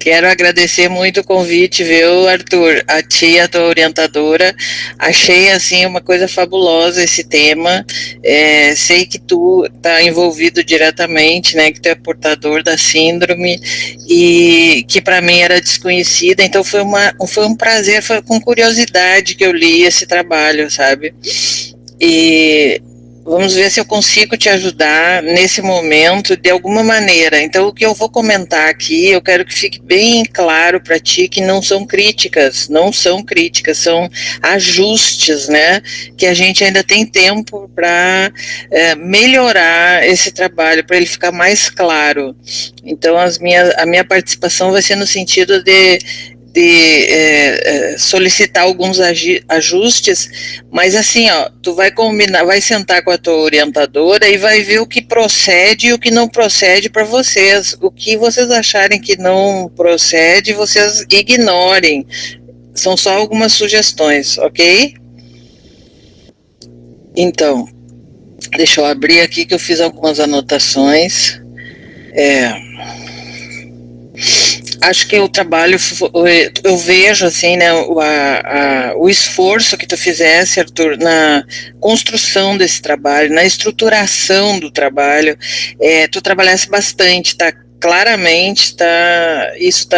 Quero agradecer muito o convite, viu, Arthur? A tia, a tua orientadora. Achei, assim, uma coisa fabulosa esse tema. Sei que tu está envolvido diretamente, né, que tu é portador da síndrome e que para mim era desconhecida. Então foi um prazer, foi com curiosidade que eu li esse trabalho, sabe? E vamos ver se eu consigo te ajudar nesse momento de alguma maneira. Então, o que eu vou comentar aqui, eu quero que fique bem claro para ti que não são críticas, não são críticas, são ajustes, né? Que a gente ainda tem tempo para melhorar esse trabalho, para ele ficar mais claro. Então, a minha participação vai ser no sentido de solicitar alguns ajustes, mas assim, ó, tu vai combinar, vai sentar com a tua orientadora e vai ver o que procede e o que não procede para vocês. O que vocês acharem que não procede, vocês ignorem. São só algumas sugestões, ok? Então, deixa eu abrir aqui que eu fiz algumas anotações. Acho que o trabalho, eu vejo assim, né, o esforço que tu fizesse, Arthur, na construção desse trabalho, na estruturação do trabalho, tu trabalhasse bastante, tá? Claramente, isso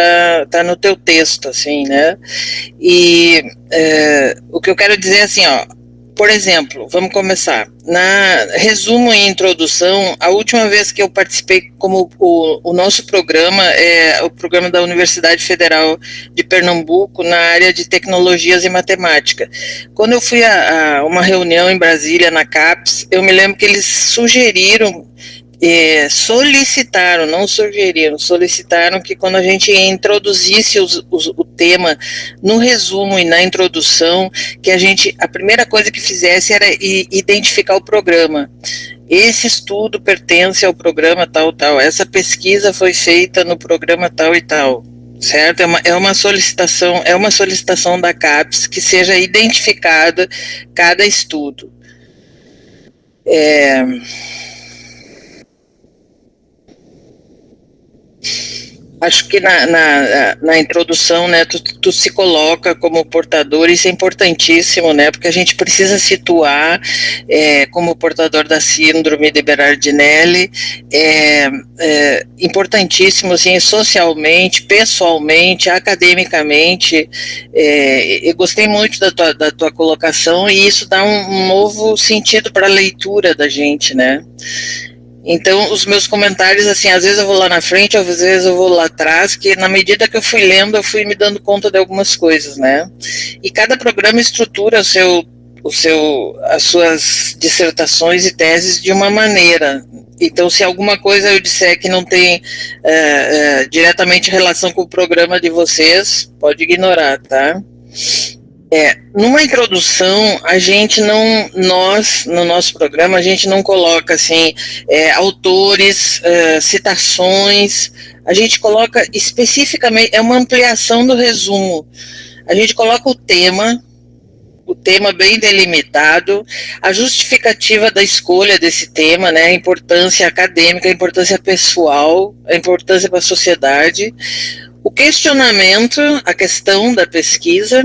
tá no teu texto, assim, né? E o que eu quero dizer é assim, ó, por exemplo, vamos começar. Na resumo e introdução, a última vez que eu participei como o nosso programa é o programa da Universidade Federal de Pernambuco na área de tecnologias e matemática. Quando eu fui a uma reunião em Brasília, na CAPES, eu me lembro que eles sugeriram solicitaram, não sugeriram, solicitaram que quando a gente introduzisse o tema no resumo e na introdução, que a primeira coisa que fizesse era identificar o programa. Esse estudo pertence ao programa tal, tal, essa pesquisa foi feita no programa tal e tal, certo? É uma solicitação da CAPES que seja identificada cada estudo. Acho que na introdução, né, tu se coloca como portador, isso é importantíssimo, né, porque a gente precisa situar como portador da síndrome de Berardinelli, importantíssimo, assim, socialmente, pessoalmente, academicamente, eu gostei muito da tua colocação e isso dá um novo sentido para a leitura da gente, né. Então, os meus comentários, assim, às vezes eu vou lá na frente, às vezes eu vou lá atrás, que na medida que eu fui lendo, eu fui me dando conta de algumas coisas, né? E cada programa estrutura as suas dissertações e teses de uma maneira. Então, se alguma coisa eu disser que não tem diretamente relação com o programa de vocês, pode ignorar, tá? Numa introdução, no nosso programa, a gente não coloca, assim, autores, citações, a gente coloca especificamente, é uma ampliação do resumo, a gente coloca o tema bem delimitado, a justificativa da escolha desse tema, né, a importância acadêmica, a importância pessoal, a importância para a sociedade, o questionamento, a questão da pesquisa,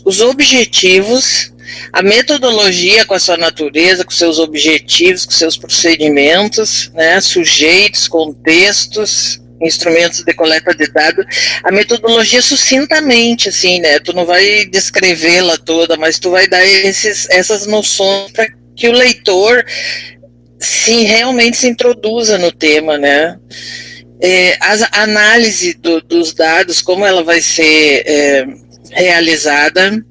os objetivos, a metodologia com a sua natureza, com seus objetivos, com seus procedimentos, né, sujeitos, contextos, instrumentos de coleta de dados, a metodologia sucintamente, assim, né, tu não vai descrevê-la toda, mas tu vai dar essas noções para que o leitor realmente se introduza no tema, né. A análise dos dados, como ela vai ser realizada,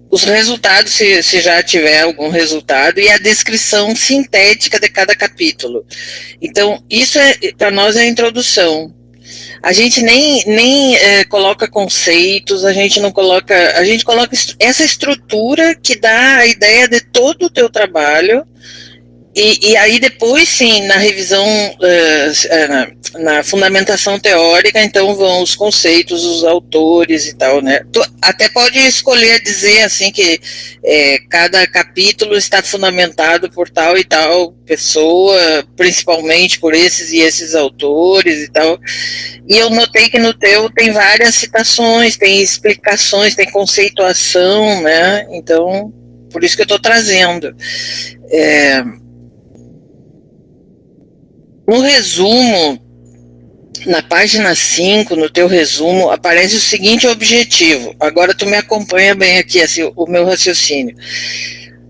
os resultados, se já tiver algum resultado, e a descrição sintética de cada capítulo. Então, isso para nós é a introdução. A gente nem coloca conceitos, a gente coloca essa estrutura que dá a ideia de todo o teu trabalho E aí depois, sim, na revisão, na fundamentação teórica, então vão os conceitos, os autores e tal, né? Tu até pode escolher dizer, assim, que cada capítulo está fundamentado por tal e tal pessoa, principalmente por esses e esses autores e tal. E eu notei que no teu tem várias citações, tem explicações, tem conceituação, né? Então, por isso que eu estou trazendo. No resumo, na página 5, no teu resumo, aparece o seguinte objetivo. Agora tu me acompanha bem aqui, assim, o meu raciocínio.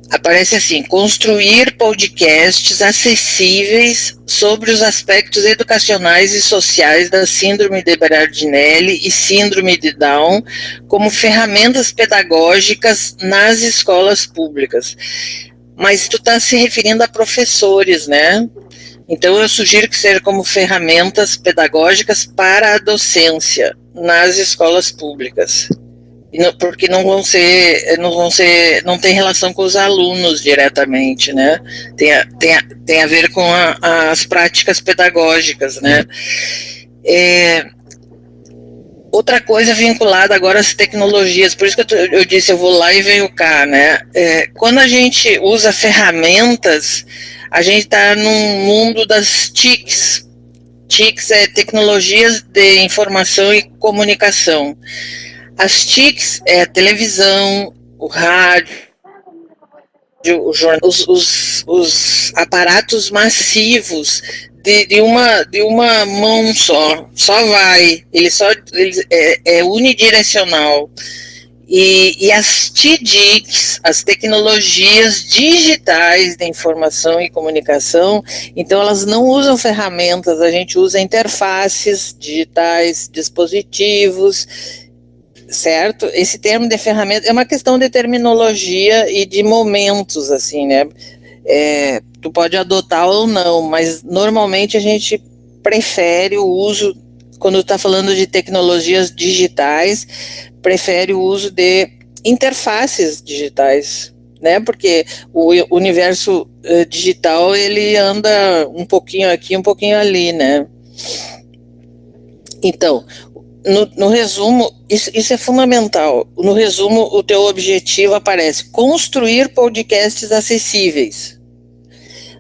Aparece assim: construir podcasts acessíveis sobre os aspectos educacionais e sociais da síndrome de Berardinelli e síndrome de Down como ferramentas pedagógicas nas escolas públicas. Mas tu está se referindo a professores, né? Então, eu sugiro que seja como ferramentas pedagógicas para a docência nas escolas públicas. Porque não tem relação com os alunos diretamente, né? Tem a ver com as práticas pedagógicas, né? Outra coisa vinculada agora às tecnologias, por isso que eu disse, eu vou lá e venho cá, né? Quando a gente usa ferramentas, a gente está num mundo das TICs. TICs é tecnologias de informação e comunicação. As TICs é a televisão, o rádio, o jornal, os aparatos massivos de uma mão só vai, ele é unidirecional. E as TDICs, as tecnologias digitais de informação e comunicação, então elas não usam ferramentas, a gente usa interfaces digitais, dispositivos, certo? Esse termo de ferramenta é uma questão de terminologia e de momentos, assim, né? Tu pode adotar ou não, mas normalmente a gente prefere o uso, quando está falando de tecnologias digitais, prefere o uso de interfaces digitais, né? Porque o universo digital, ele anda um pouquinho aqui, um pouquinho ali, né? Então, no resumo, isso é fundamental. No resumo, o teu objetivo aparece: construir podcasts acessíveis.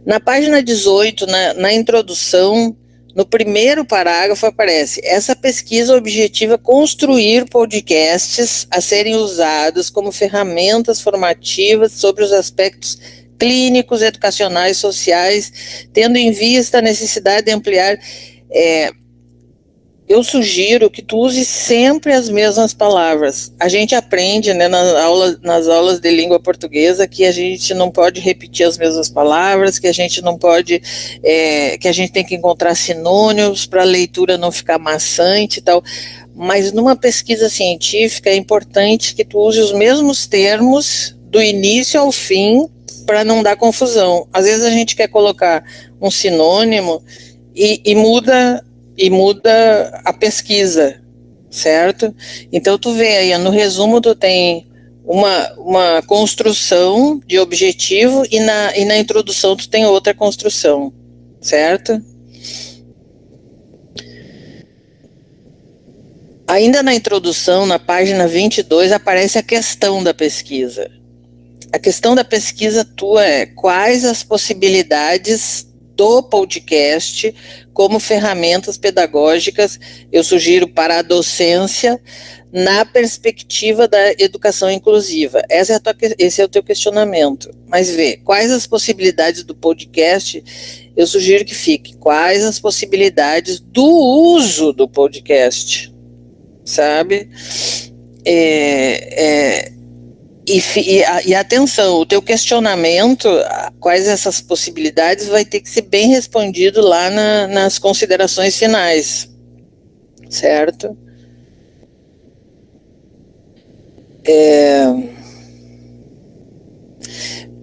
Na página 18, na introdução, no primeiro parágrafo aparece: essa pesquisa objetiva construir podcasts a serem usados como ferramentas formativas sobre os aspectos clínicos, educacionais, sociais, tendo em vista a necessidade de ampliar. Eu sugiro que tu use sempre as mesmas palavras. A gente aprende, né, nas aulas de língua portuguesa, que a gente não pode repetir as mesmas palavras, que a gente não pode, que a gente tem que encontrar sinônimos para a leitura não ficar maçante e tal. Mas numa pesquisa científica é importante que tu use os mesmos termos do início ao fim para não dar confusão. Às vezes a gente quer colocar um sinônimo e muda a pesquisa, certo? Então tu vê aí, no resumo tu tem uma construção de objetivo e na introdução tu tem outra construção, certo? Ainda na introdução, na página 22, aparece a questão da pesquisa. A questão da pesquisa tua é: quais as possibilidades do podcast como ferramentas pedagógicas, eu sugiro, para a docência, na perspectiva da educação inclusiva? Esse é o teu questionamento. Mas vê, quais as possibilidades do podcast? Eu sugiro que fique: quais as possibilidades do uso do podcast? Sabe? E atenção, o teu questionamento, quais essas possibilidades, vai ter que ser bem respondido lá nas considerações finais, certo?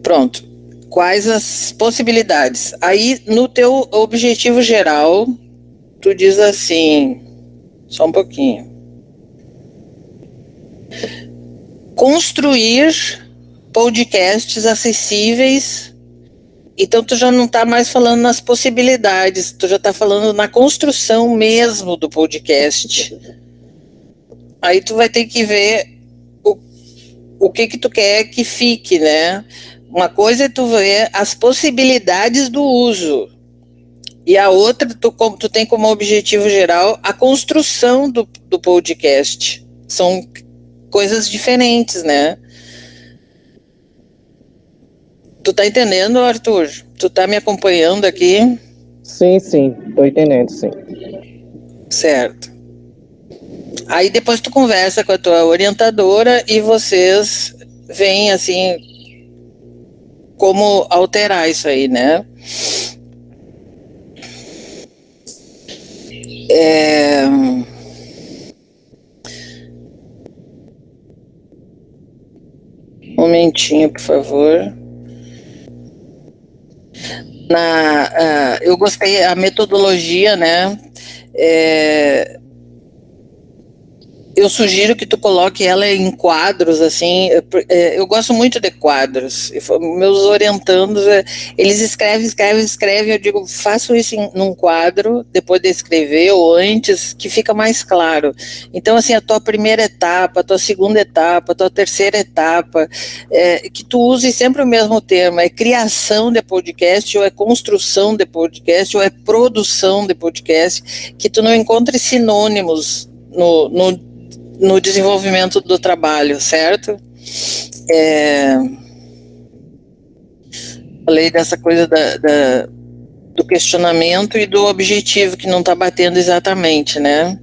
Pronto. Quais as possibilidades? Aí, no teu objetivo geral, tu diz assim, só um pouquinho: construir podcasts acessíveis Então tu já não está mais falando nas possibilidades, tu já está falando na construção mesmo do podcast. Aí tu vai ter que ver o que tu quer que fique, né? Uma coisa é tu ver as possibilidades do uso, e a outra, tu tem como objetivo geral a construção do podcast. São coisas diferentes, né? Tu tá entendendo, Arthur? Tu tá me acompanhando aqui? Sim, tô entendendo, sim. Certo. Aí depois tu conversa com a tua orientadora e vocês veem, assim, como alterar isso aí, né? Um momentinho, por favor. Eu gostei a metodologia, né? Eu sugiro que tu coloque ela em quadros, assim. Eu gosto muito de quadros. Meus orientandos, eles escrevem. Eu digo, faço isso num quadro, depois de escrever ou antes, que fica mais claro. Então, assim, a tua primeira etapa, a tua segunda etapa, a tua terceira etapa, que tu use sempre o mesmo termo. É criação de podcast, ou é construção de podcast, ou é produção de podcast, que tu não encontre sinônimos no desenvolvimento do trabalho, certo? Falei dessa coisa do questionamento e do objetivo que não está batendo exatamente, né?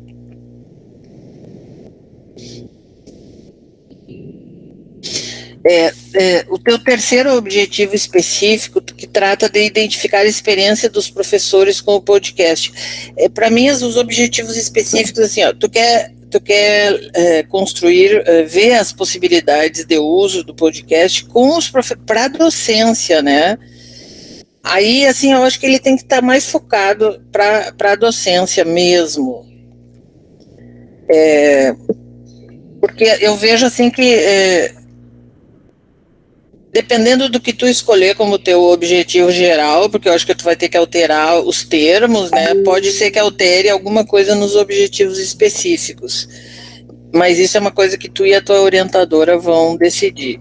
O teu terceiro objetivo específico, que trata de identificar a experiência dos professores com o podcast. Para mim, os objetivos específicos, assim, ó, tu quer construir, ver as possibilidades de uso do podcast com os para a docência, né? Aí, assim, eu acho que ele tem que estar mais focado para a docência mesmo. Porque eu vejo, assim, que dependendo do que tu escolher como teu objetivo geral, porque eu acho que tu vai ter que alterar os termos, né? Pode ser que altere alguma coisa nos objetivos específicos. Mas isso é uma coisa que tu e a tua orientadora vão decidir.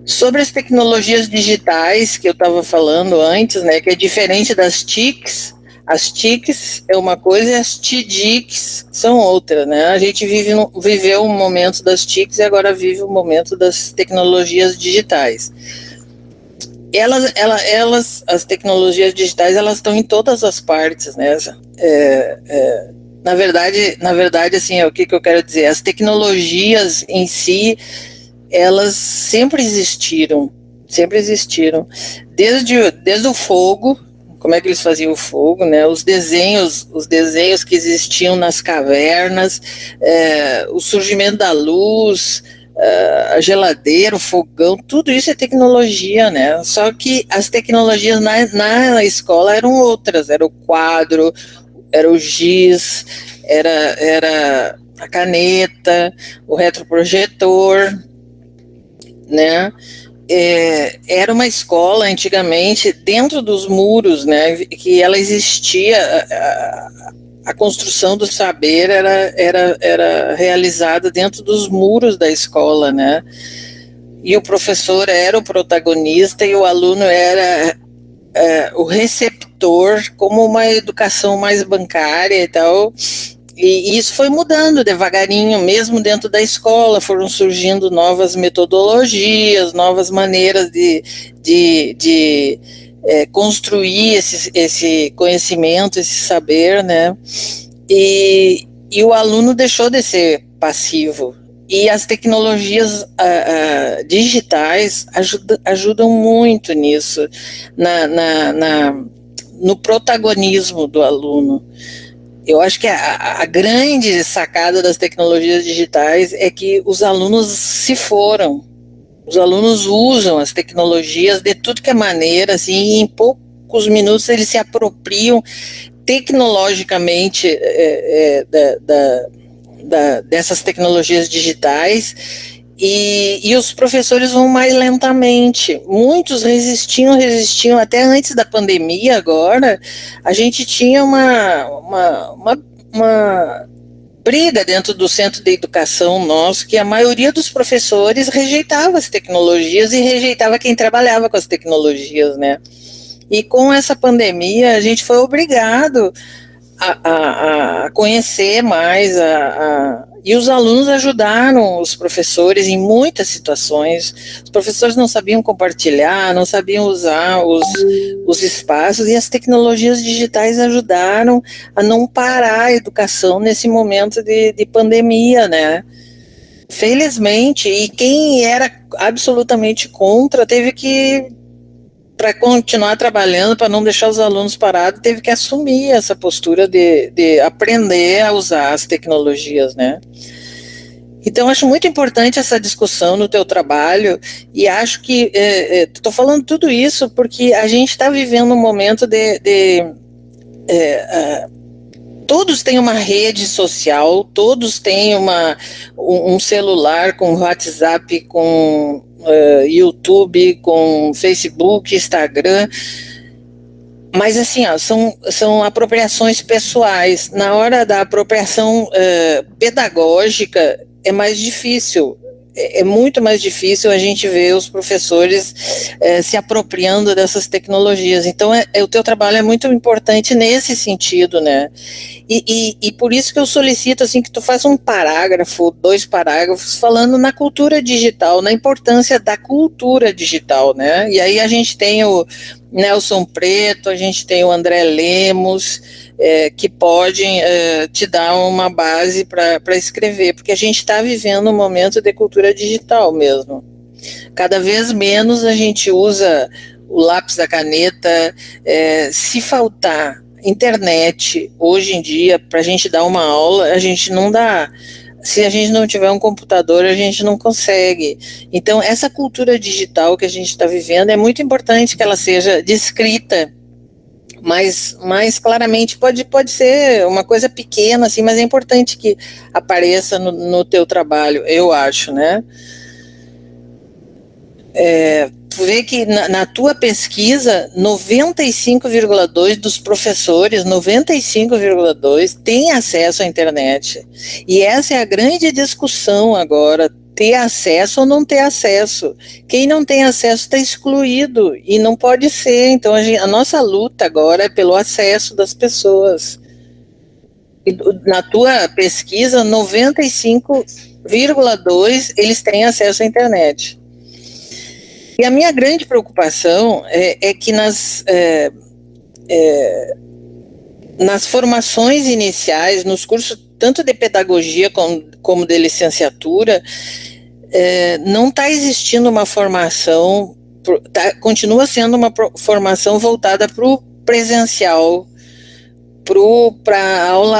Sobre as tecnologias digitais que eu estava falando antes, né, que é diferente das TICs. As TICs é uma coisa e as TIDICs são outra, né? A gente viveu um momento das TICs e agora vive o momento das tecnologias digitais. As tecnologias digitais, elas estão em todas as partes, né? Na verdade, assim, o que eu quero dizer? As tecnologias em si, elas sempre existiram, desde o fogo. Como é que eles faziam o fogo, né? Os desenhos que existiam nas cavernas, o surgimento da luz, a geladeira, o fogão, tudo isso é tecnologia, né? Só que as tecnologias na escola eram outras, era o quadro, era o giz, era a caneta, o retroprojetor, né? Era uma escola antigamente dentro dos muros, né? Que ela existia, a construção do saber era realizada dentro dos muros da escola, né? E o professor era o protagonista e o aluno era o receptor, como uma educação mais bancária e tal. E isso foi mudando devagarinho, mesmo dentro da escola, foram surgindo novas metodologias, novas maneiras de construir esse conhecimento, esse saber, né? E o aluno deixou de ser passivo. E as tecnologias digitais ajudam muito nisso, no protagonismo do aluno. Eu acho que a grande sacada das tecnologias digitais é que os alunos se foram. Os alunos usam as tecnologias de tudo que é maneira, assim, e em poucos minutos eles se apropriam tecnologicamente dessas tecnologias digitais E os professores vão mais lentamente. Muitos resistiam, até antes da pandemia agora, a gente tinha uma briga dentro do centro de educação nosso, que a maioria dos professores rejeitava as tecnologias e rejeitava quem trabalhava com as tecnologias, né? E com essa pandemia, a gente foi obrigado a conhecer mais, e os alunos ajudaram os professores em muitas situações. Os professores não sabiam compartilhar, não sabiam usar os espaços, e as tecnologias digitais ajudaram a não parar a educação nesse momento de pandemia, né? Felizmente, e quem era absolutamente contra teve que, para continuar trabalhando, para não deixar os alunos parados, teve que assumir essa postura de aprender a usar as tecnologias, né? Então, acho muito importante essa discussão no teu trabalho, e acho que, estou falando tudo isso porque a gente está vivendo um momento todos têm uma rede social, todos têm um celular com WhatsApp, com YouTube, com Facebook, Instagram, mas assim, são apropriações pessoais. Na hora da apropriação pedagógica é mais difícil. É muito mais difícil a gente ver os professores se apropriando dessas tecnologias. Então, o teu trabalho é muito importante nesse sentido, né? E por isso que eu solicito assim que tu faça um parágrafo, 2 parágrafos, falando na cultura digital, na importância da cultura digital, né? E aí a gente tem o Nelson Preto, a gente tem o André Lemos, que podem te dar uma base para escrever, porque a gente está vivendo um momento de cultura digital mesmo. Cada vez menos a gente usa o lápis, a caneta. Se faltar internet hoje em dia para a gente dar uma aula, a gente não dá. Se a gente não tiver um computador, a gente não consegue. Então, essa cultura digital que a gente está vivendo é muito importante que ela seja descrita mais claramente. Pode ser uma coisa pequena, assim, mas é importante que apareça no teu trabalho, eu acho, né? Tu vê que na tua pesquisa, 95,2% dos professores, 95,2%, têm acesso à internet. E essa é a grande discussão agora, ter acesso ou não ter acesso. Quem não tem acesso está excluído, e não pode ser. Então, a nossa luta agora é pelo acesso das pessoas. E na tua pesquisa, 95,2% eles têm acesso à internet. E a minha grande preocupação é que nas formações iniciais, nos cursos tanto de pedagogia como de licenciatura, não está existindo uma formação, continua sendo uma formação voltada para o presencial, para a aula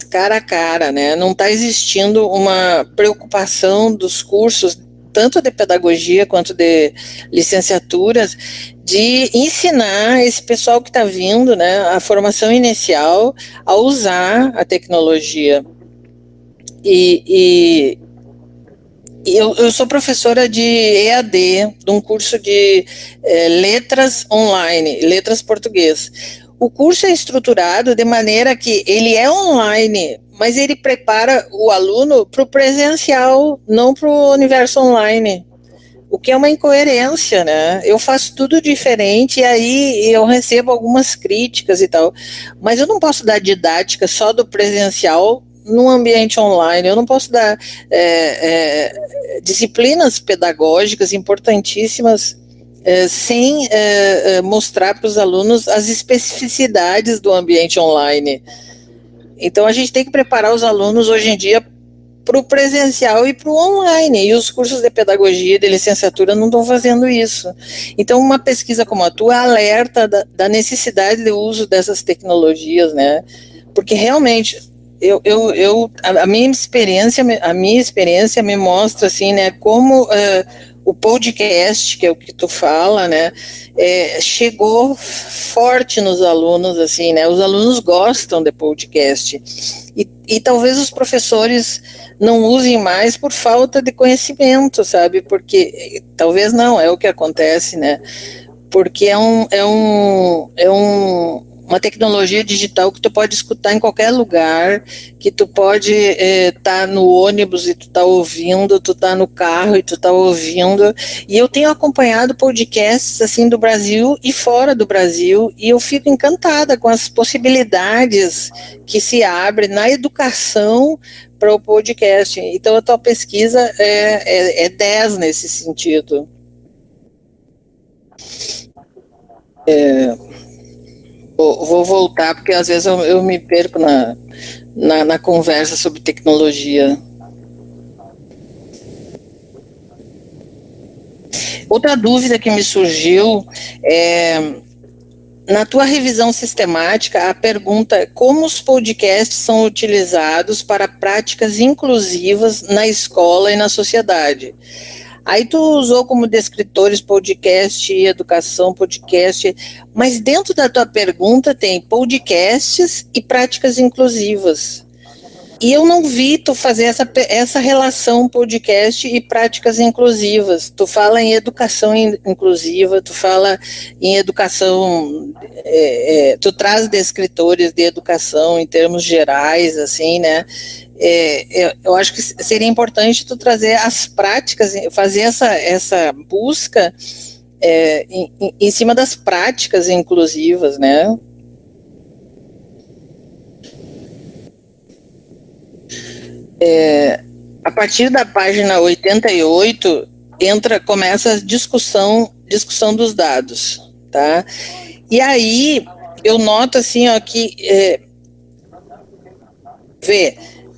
cara a cara, né? Não está existindo uma preocupação dos cursos, tanto de pedagogia quanto de licenciaturas, de ensinar esse pessoal que está vindo, né, a formação inicial, a usar a tecnologia. E eu sou professora de EAD, de um curso de letras online, letras português. O curso é estruturado de maneira que ele é online, mas ele prepara o aluno para o presencial, não para o universo online, o que é uma incoerência, né? Eu faço tudo diferente e aí eu recebo algumas críticas e tal, mas eu não posso dar didática só do presencial num ambiente online. Eu não posso dar disciplinas pedagógicas importantíssimas sem mostrar para os alunos as especificidades do ambiente online. Então, a gente tem que preparar os alunos hoje em dia para o presencial e para o online, e os cursos de pedagogia e de licenciatura não estão fazendo isso. Então, uma pesquisa como a tua alerta da necessidade de uso dessas tecnologias, né? Porque realmente a minha experiência me mostra assim, né, como o podcast, que é o que tu fala, né, chegou forte nos alunos, assim, né, os alunos gostam de podcast, e talvez os professores não usem mais por falta de conhecimento, sabe? Porque talvez não, é o que acontece, né? Porque uma tecnologia digital que tu pode escutar em qualquer lugar, que tu pode tá no ônibus e tu tá ouvindo, tu tá no carro e tu tá ouvindo, e eu tenho acompanhado podcasts assim do Brasil e fora do Brasil, e eu fico encantada com as possibilidades que se abrem na educação para o podcast. Então a tua pesquisa é 10 nesse sentido. Vou voltar, porque às vezes eu me perco na conversa sobre tecnologia. Outra dúvida que me surgiu é, na tua revisão sistemática, a pergunta é como os podcasts são utilizados para práticas inclusivas na escola e na sociedade. Aí tu usou como descritores podcast e educação, podcast, mas dentro da tua pergunta tem podcasts e práticas inclusivas. E eu não vi tu fazer essa relação podcast e práticas inclusivas. Tu fala em educação inclusiva, tu fala em educação, tu traz descritores de educação em termos gerais, assim, né? Eu acho que seria importante tu trazer as práticas, fazer essa busca em cima das práticas inclusivas, né? A partir da página 88 começa a discussão dos dados, tá? E aí eu noto assim, ó, que vê,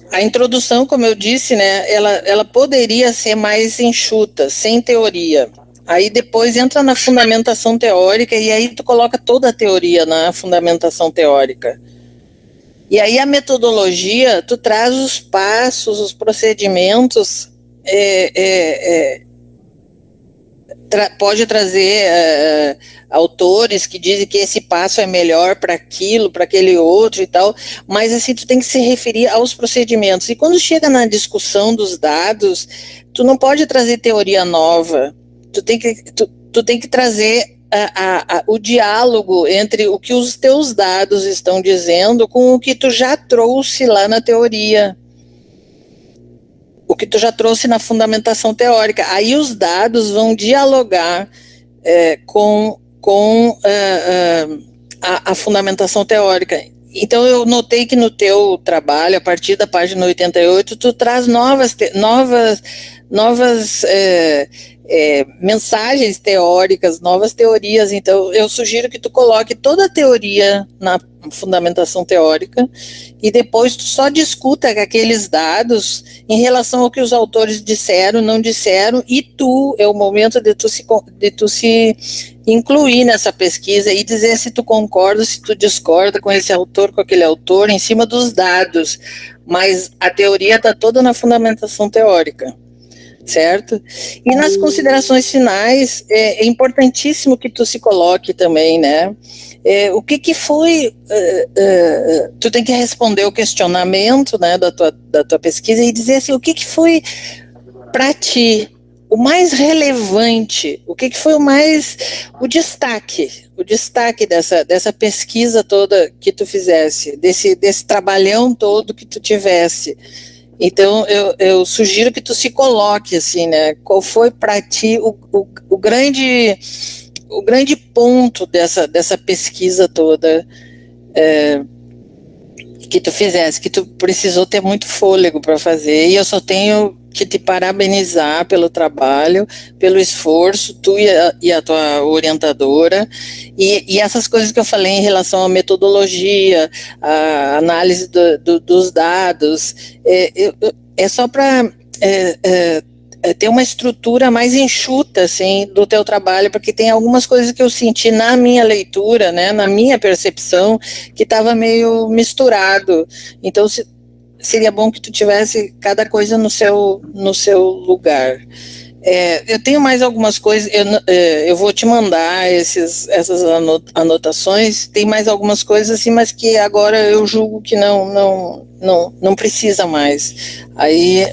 a introdução, como eu disse, né, ela poderia ser mais enxuta, sem teoria. Aí depois entra na fundamentação teórica e aí tu coloca toda a teoria na fundamentação teórica. E aí a metodologia, tu traz os passos, os procedimentos, pode trazer autores que dizem que esse passo é melhor para aquilo, para aquele outro e tal, mas assim, tu tem que se referir aos procedimentos. E quando chega na discussão dos dados, tu não pode trazer teoria nova, tu tem que trazer o diálogo entre o que os teus dados estão dizendo com o que tu já trouxe lá na teoria, o que tu já trouxe na fundamentação teórica. Aí os dados vão dialogar com a fundamentação teórica. Então eu notei que no teu trabalho, a partir da página 88, tu traz novas mensagens teóricas, novas teorias. Então eu sugiro que tu coloque toda a teoria na fundamentação teórica e depois tu só discuta aqueles dados em relação ao que os autores disseram, não disseram, e é o momento de tu se incluir nessa pesquisa e dizer se tu concorda, se tu discorda com esse autor, com aquele autor, em cima dos dados, mas a teoria está toda na fundamentação teórica, certo? E nas considerações finais, é importantíssimo que tu se coloque também, né? O que foi, tu tem que responder o questionamento, né, da tua pesquisa e dizer assim, o que foi para ti o mais relevante, o que foi o destaque dessa pesquisa toda que tu fizesse, desse trabalhão todo que tu tivesse. Então, eu sugiro que tu se coloque, assim, né, qual foi para ti o grande ponto dessa pesquisa toda que tu fizesse, que tu precisou ter muito fôlego para fazer, e eu só tenho que te parabenizar pelo trabalho, pelo esforço, tu e a tua orientadora, e essas coisas que eu falei em relação à metodologia, à análise dos dados, é só para ter uma estrutura mais enxuta, assim, do teu trabalho, porque tem algumas coisas que eu senti na minha leitura, né, na minha percepção, que estava meio misturado. Então, seria bom que tu tivesse cada coisa no seu lugar. Eu tenho mais algumas coisas, eu vou te mandar essas anotações, tem mais algumas coisas assim, mas que agora eu julgo que não precisa mais. Aí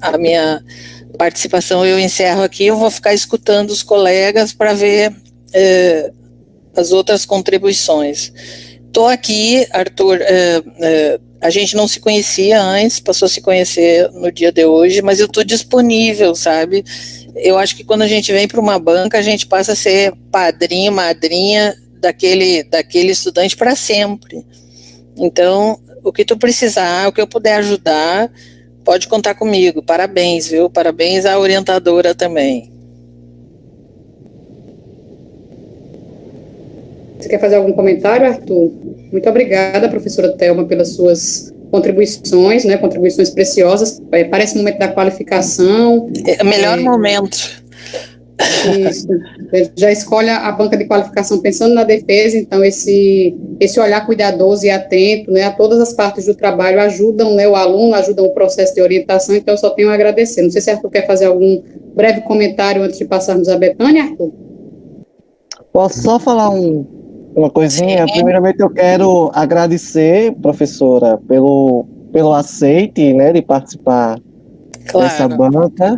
a minha participação eu encerro aqui, eu vou ficar escutando os colegas para ver as outras contribuições. Estou aqui, Arthur, a gente não se conhecia antes, passou a se conhecer no dia de hoje, mas eu estou disponível, sabe? Eu acho que quando a gente vem para uma banca, a gente passa a ser padrinho, madrinha daquele estudante para sempre. Então, o que tu precisar, o que eu puder ajudar, pode contar comigo. Parabéns, viu? Parabéns à orientadora também. Você quer fazer algum comentário, Arthur? Muito obrigada, professora Thelma, pelas suas contribuições, né, contribuições preciosas. Parece o momento da qualificação. É o melhor momento. Isso. Já escolhe a banca de qualificação pensando na defesa, então esse olhar cuidadoso e atento, né, a todas as partes do trabalho ajudam, né, o aluno, ajudam o processo de orientação, então eu só tenho a agradecer. Não sei se Arthur quer fazer algum breve comentário antes de passarmos a Betânia, Arthur? Posso só falar uma coisinha? Sim. Primeiramente, eu quero agradecer, professora, pelo aceite, né, de participar dessa banca.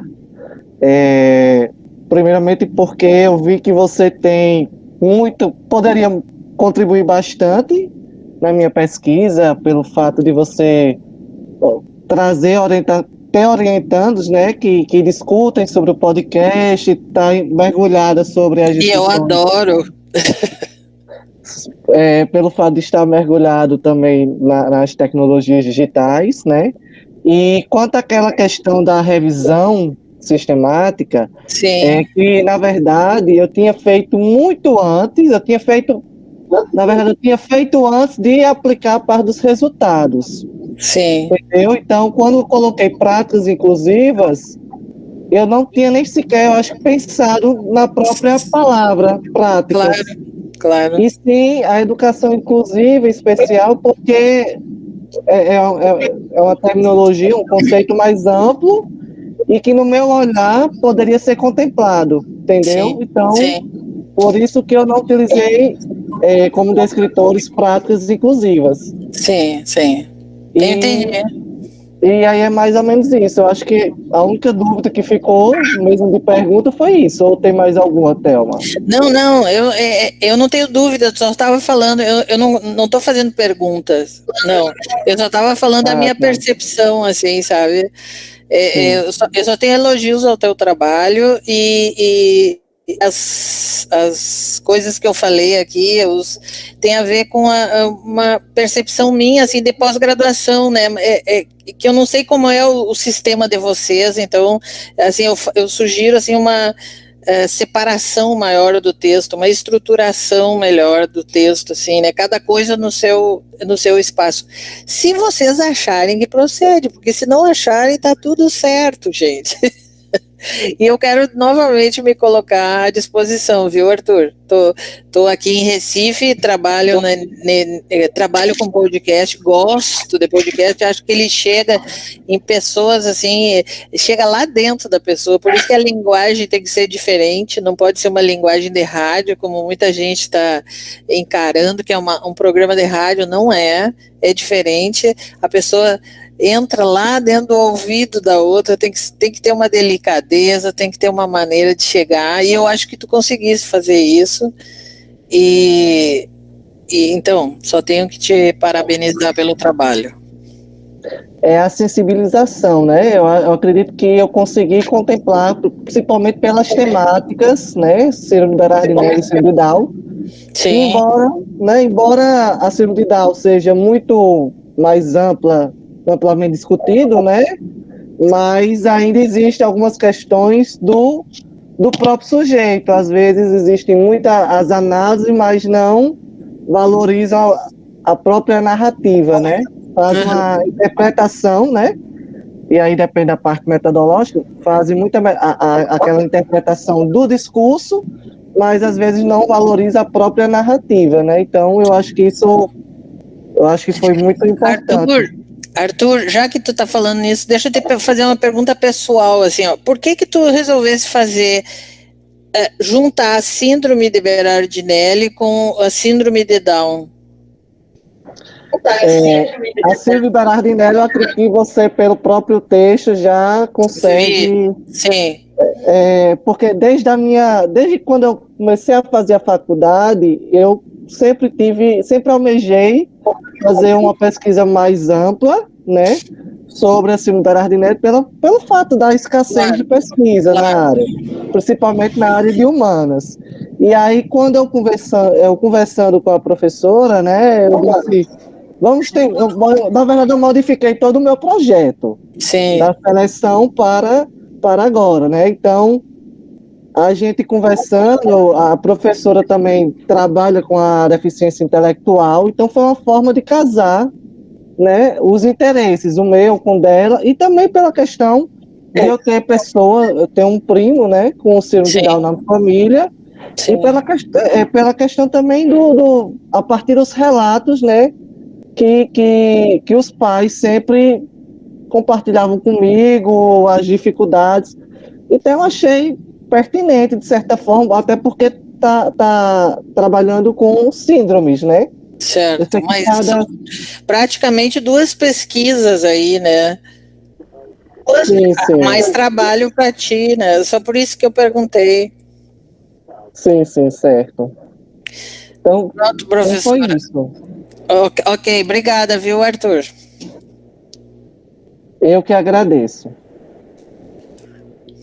Primeiramente porque eu vi que você poderia contribuir bastante na minha pesquisa, pelo fato de você ter orientandos, né, que discutem sobre o podcast, estar mergulhada sobre as discussões. E eu adoro. Pelo fato de estar mergulhado também nas tecnologias digitais, né? E quanto àquela questão da revisão sistemática, Sim. Que, na verdade, eu tinha feito muito antes, eu tinha feito antes de aplicar a parte dos resultados. Sim. Entendeu? Então, quando eu coloquei práticas inclusivas, eu não tinha nem sequer, eu acho, pensado na própria palavra práticas. Claro. E sim, a educação inclusiva especial, porque é uma terminologia, um conceito mais amplo e que, no meu olhar, poderia ser contemplado, entendeu? Sim. Então, Sim. por isso que eu não utilizei como descritores práticas inclusivas. Sim, sim. Eu entendi. E aí é mais ou menos isso. Eu acho que a única dúvida que ficou, mesmo de pergunta, foi isso. Ou tem mais alguma, Thelma? Não, eu não tenho dúvida, eu só estava falando, eu não estou fazendo perguntas, não. Eu só estava falando da minha percepção, assim, sabe? Eu só tenho elogios ao teu trabalho e as coisas que eu falei aqui tem a ver com uma percepção minha, assim, de pós-graduação, né? Que eu não sei como é o sistema de vocês, então, assim, eu sugiro, assim, uma separação maior do texto, uma estruturação melhor do texto, assim, né? Cada coisa no seu espaço. Se vocês acharem que procede, porque se não acharem, tá tudo certo, gente. E eu quero novamente me colocar à disposição, viu, Arthur? Tô aqui em Recife, trabalho com podcast, gosto de podcast, acho que ele chega em pessoas assim, chega lá dentro da pessoa, por isso que a linguagem tem que ser diferente, não pode ser uma linguagem de rádio, como muita gente está encarando, que é um programa de rádio, não é diferente, a pessoa entra lá dentro do ouvido da outra, tem que ter uma delicadeza, tem que ter uma maneira de chegar, e eu acho que tu conseguisse fazer isso, e então, só tenho que te parabenizar pelo trabalho. É a sensibilização, né? Eu acredito que eu consegui contemplar, principalmente pelas temáticas, né? Síndrome da Hardinelli e síndrome de Down. Sim. Embora a síndrome de Down seja muito mais amplamente discutido, né? Mas ainda existem algumas questões do próprio sujeito. Às vezes existem muitas análises, mas não valorizam a própria narrativa, né? Faz uma interpretação, né? E aí depende da parte metodológica, fazem aquela interpretação do discurso, mas às vezes não valoriza a própria narrativa, né? Então eu acho que foi muito importante. Arthur, já que tu tá falando nisso, deixa eu te fazer uma pergunta pessoal, assim, ó, por que tu resolvesse fazer, juntar a síndrome de Berardinelli com a síndrome de Down? A Silvia Berardinelli, eu acredito que você, pelo próprio texto, já consegue. Sim. Porque desde quando eu comecei a fazer a faculdade, eu sempre almejei fazer uma pesquisa mais ampla, né, sobre a Silvia Berardinelli, pelo fato da escassez de pesquisa na área, principalmente na área de humanas. E aí, quando eu conversando com a professora, né, eu disse, na verdade, eu modifiquei todo o meu projeto da seleção para agora, né? Então, a gente conversando, a professora também trabalha com a deficiência intelectual, então foi uma forma de casar, né, os interesses, o meu com o dela, e também pela questão de eu ter um primo, né, com o síndrome de Down na família, e pela questão também a partir dos relatos, né, que os pais sempre compartilhavam comigo as dificuldades. Então, eu achei pertinente, de certa forma, até porque tá trabalhando com síndromes, né? Certo, mas são praticamente 2 pesquisas aí, né? Sim. Mais trabalho para ti, né? Só por isso que eu perguntei. Sim, certo. Então, pronto, professora. Foi isso. Ok, obrigada, viu, Arthur? Eu que agradeço.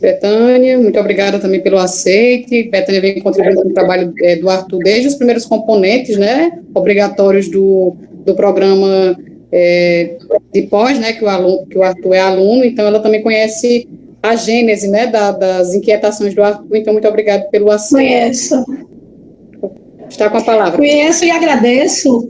Betânia, muito obrigada também pelo aceite. Betânia vem contribuindo com o trabalho do Arthur desde os primeiros componentes, né, obrigatórios do programa de pós, né, que o Arthur é aluno, então ela também conhece a gênese, né, das inquietações do Arthur, então muito obrigada pelo aceite. Conheço. Está com a palavra. Conheço e agradeço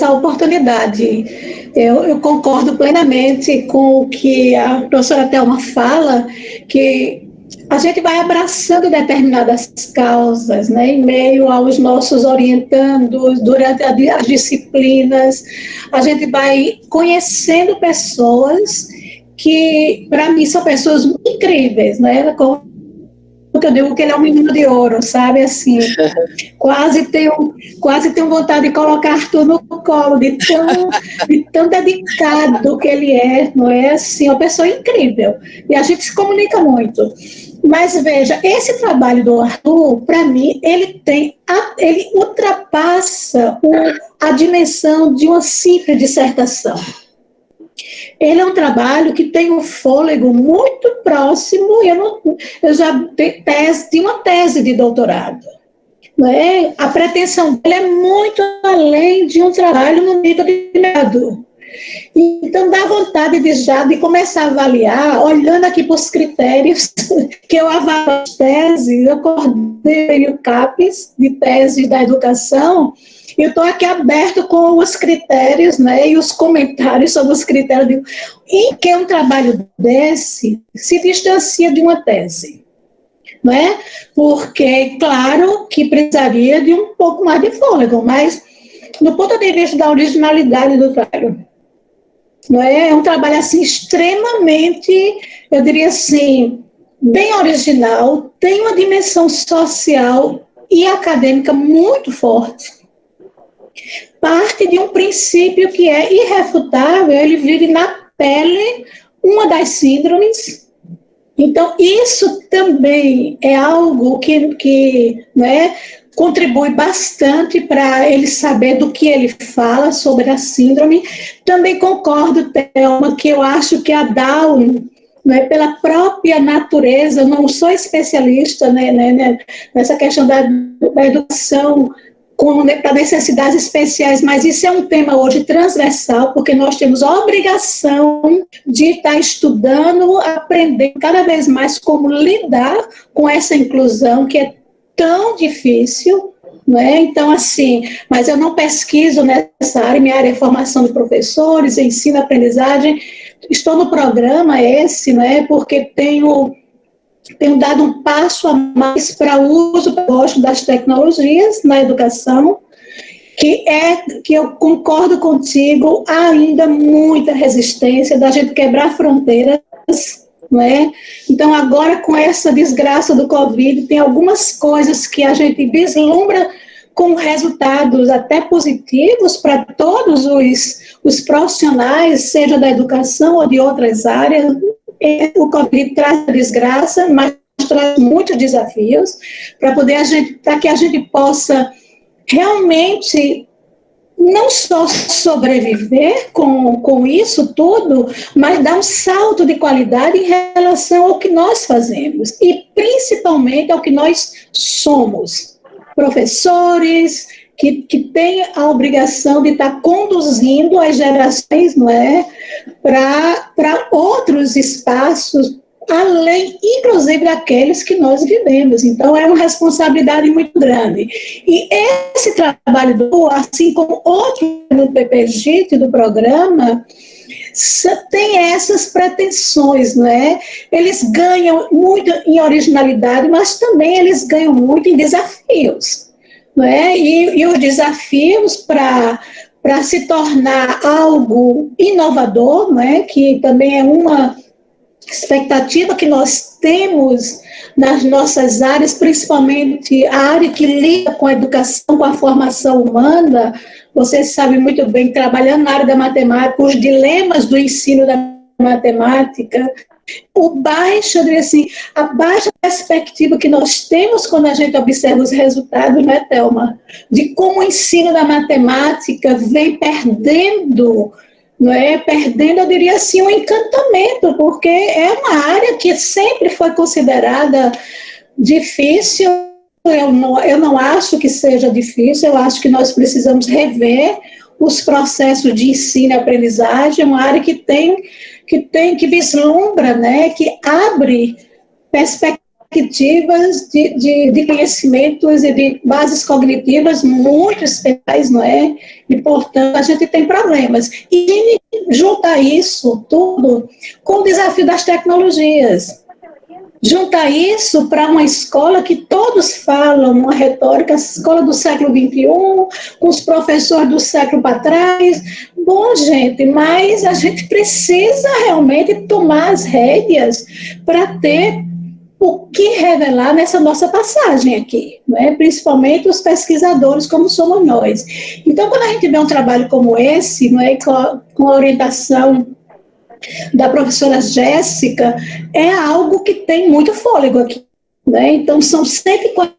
a oportunidade. Eu concordo plenamente com o que a professora Thelma fala, que a gente vai abraçando determinadas causas, né, em meio aos nossos orientandos, durante as disciplinas, a gente vai conhecendo pessoas que, para mim, são pessoas muito incríveis, né, porque eu digo que ele é um menino de ouro, sabe, assim, quase tenho vontade de colocar Arthur no colo, de tão dedicado que ele é, não é, assim, uma pessoa incrível, e a gente se comunica muito, mas veja, esse trabalho do Arthur, para mim, ele ultrapassa a dimensão de uma simples dissertação. Ele é um trabalho que tem um fôlego muito próximo, eu já tinha uma tese de doutorado. Né? A pretensão dele é muito além de um trabalho no nível de mestrado. Então, dá vontade de começar a avaliar, olhando aqui para os critérios que eu avalio as teses, eu coordeno o CAPES de tese da educação, e eu estou aqui aberto com os critérios, né, e os comentários sobre os critérios, em que um trabalho desse se distancia de uma tese. Não é? Porque, claro, que precisaria de um pouco mais de fôlego, mas, do ponto de vista da originalidade do trabalho, não é? É um trabalho assim, extremamente, eu diria assim, bem original, tem uma dimensão social e acadêmica muito forte. Parte de um princípio que é irrefutável, ele vive na pele uma das síndromes. Então, isso também é algo que né, contribui bastante para ele saber do que ele fala sobre a síndrome. Também concordo, Thelma, que eu acho que a Down, né, pela própria natureza, eu não sou especialista nessa questão da educação para necessidades especiais, mas isso é um tema hoje transversal, porque nós temos a obrigação de estar estudando, aprendendo cada vez mais como lidar com essa inclusão que é tão difícil, né? Então, assim, mas eu não pesquiso nessa área, minha área é formação de professores, ensino, aprendizagem, estou no programa esse, né, porque tenho dado um passo a mais para o uso pedagógico das tecnologias na educação, que eu concordo contigo, há ainda muita resistência da gente quebrar fronteiras, não é? Então, agora, com essa desgraça do Covid, tem algumas coisas que a gente vislumbra com resultados até positivos para todos os profissionais, seja da educação ou de outras áreas. O Covid traz desgraça, mas traz muitos desafios para que a gente possa realmente não só sobreviver com isso tudo, mas dar um salto de qualidade em relação ao que nós fazemos e principalmente ao que nós somos. Professores que têm a obrigação de estar conduzindo as gerações, não é, para outros espaços, além, inclusive, daqueles que nós vivemos. Então, é uma responsabilidade muito grande. E esse trabalho, assim como outro no PPGIT, do programa, tem essas pretensões, não é? Eles ganham muito em originalidade, mas também eles ganham muito em desafios, não é? E os desafios para se tornar algo inovador, não é? Que também é uma expectativa que nós temos nas nossas áreas, principalmente a área que lida com a educação, com a formação humana. Vocês sabem muito bem, trabalhando na área da matemática, os dilemas do ensino da matemática, a baixa perspectiva que nós temos quando a gente observa os resultados, né, Thelma? De como o ensino da matemática vem perdendo, não é? Perdendo, eu diria assim, um encantamento, porque é uma área que sempre foi considerada difícil. Eu não acho que seja difícil, eu acho que nós precisamos rever os processos de ensino e aprendizagem, é uma área que vislumbra, né, que abre perspectivas de conhecimentos e de bases cognitivas muito especiais, não é? E, portanto, a gente tem problemas. E junta isso tudo com o desafio das tecnologias. Junta isso para uma escola que todos falam, uma retórica, a escola do século XXI, com os professores do século para trás. Bom, gente, mas a gente precisa realmente tomar as rédeas para ter o que revelar nessa nossa passagem aqui, não é? Principalmente os pesquisadores, como somos nós. Então, quando a gente vê um trabalho como esse, não é, com a orientação da professora Jéssica, é algo que tem muito fôlego aqui, né? Então, são 140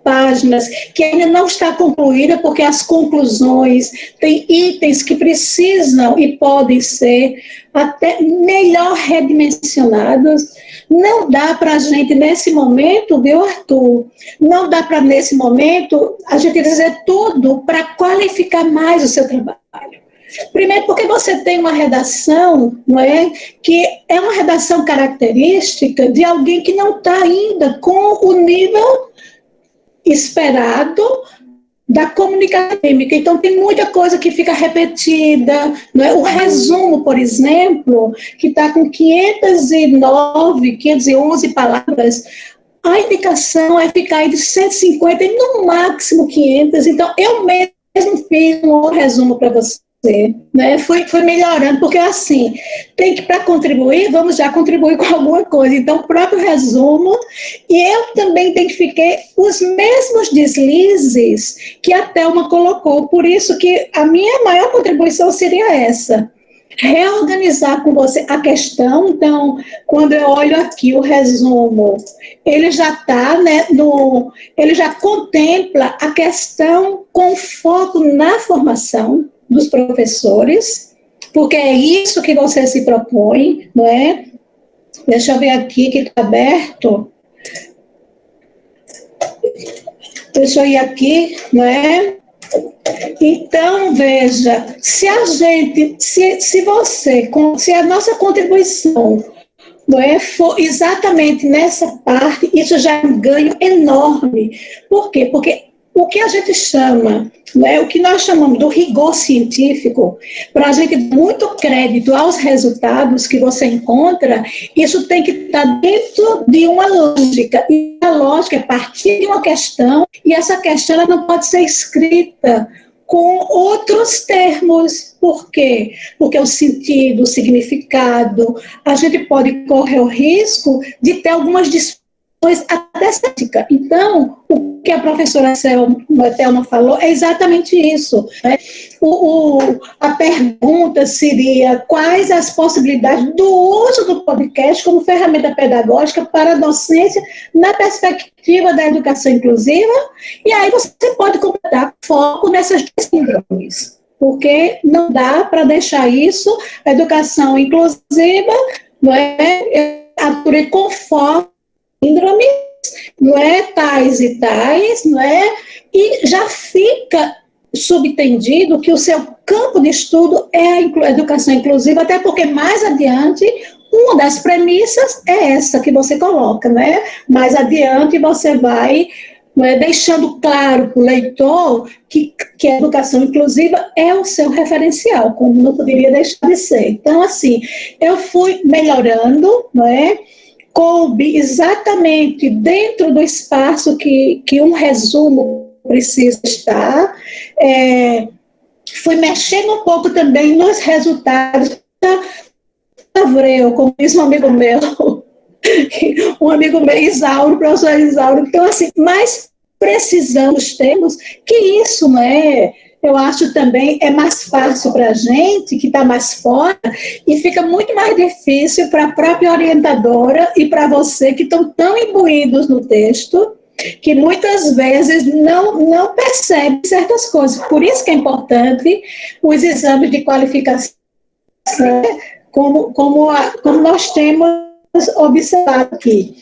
páginas que ainda não está concluída, porque as conclusões têm itens que precisam e podem ser até melhor redimensionados. Não dá para a gente, nesse momento, viu, Arthur? Não dá para, nesse momento, a gente dizer tudo para qualificar mais o seu trabalho. Primeiro, porque você tem uma redação, não é? Que é uma redação característica de alguém que não está ainda com o nível esperado da comunicação acadêmica. Então, tem muita coisa que fica repetida, não é? O resumo, por exemplo, que está com 511 palavras, a indicação é ficar entre 150 e, no máximo, 500. Então, eu mesmo fiz um resumo para você. Né? Foi melhorando, porque assim, tem que, para contribuir, vamos já contribuir com alguma coisa. Então, o próprio resumo, e eu também identifiquei os mesmos deslizes que a Thelma colocou, por isso que a minha maior contribuição seria essa, reorganizar com você a questão. Então, quando eu olho aqui o resumo, ele já está, né, ele já contempla a questão com foco na formação dos professores, porque é isso que você se propõe, não é? Deixa eu ver aqui que está aberto. Deixa eu ir aqui, não é? Então, veja, se a nossa contribuição, não é, for exatamente nessa parte, isso já é um ganho enorme. Por quê? Porque o que a gente chama, né, o que nós chamamos do rigor científico, para a gente dar muito crédito aos resultados que você encontra, isso tem que estar dentro de uma lógica, e a lógica é partir de uma questão, e essa questão ela não pode ser escrita com outros termos. Por quê? Porque o sentido, o significado, a gente pode correr o risco de ter algumas disfunções até estética. Então, o que a professora Thelma falou é exatamente isso, né? A pergunta seria quais as possibilidades do uso do podcast como ferramenta pedagógica para a docência na perspectiva da educação inclusiva, e aí você pode completar foco nessas duas síndromes, porque não dá para deixar isso, a educação inclusiva, não é, ature conforme síndromes, não é, tais e tais, não é, e já fica subentendido que o seu campo de estudo é a educação inclusiva, até porque mais adiante, uma das premissas é essa que você coloca, né? Mais adiante você vai, né, deixando claro para o leitor que a educação inclusiva é o seu referencial, como não poderia deixar de ser. Então, assim, eu fui melhorando, não é? Coube exatamente dentro do espaço que um resumo precisa estar. Fui mexendo um pouco também nos resultados da Avreu, como diz um amigo meu, Isauro, o professor Isauro. Então, assim, mais precisamos termos que isso, não é? Eu acho também é mais fácil para a gente, que está mais fora, e fica muito mais difícil para a própria orientadora e para você, que estão tão imbuídos no texto, que muitas vezes não percebe certas coisas. Por isso que é importante os exames de qualificação, como nós temos observado aqui.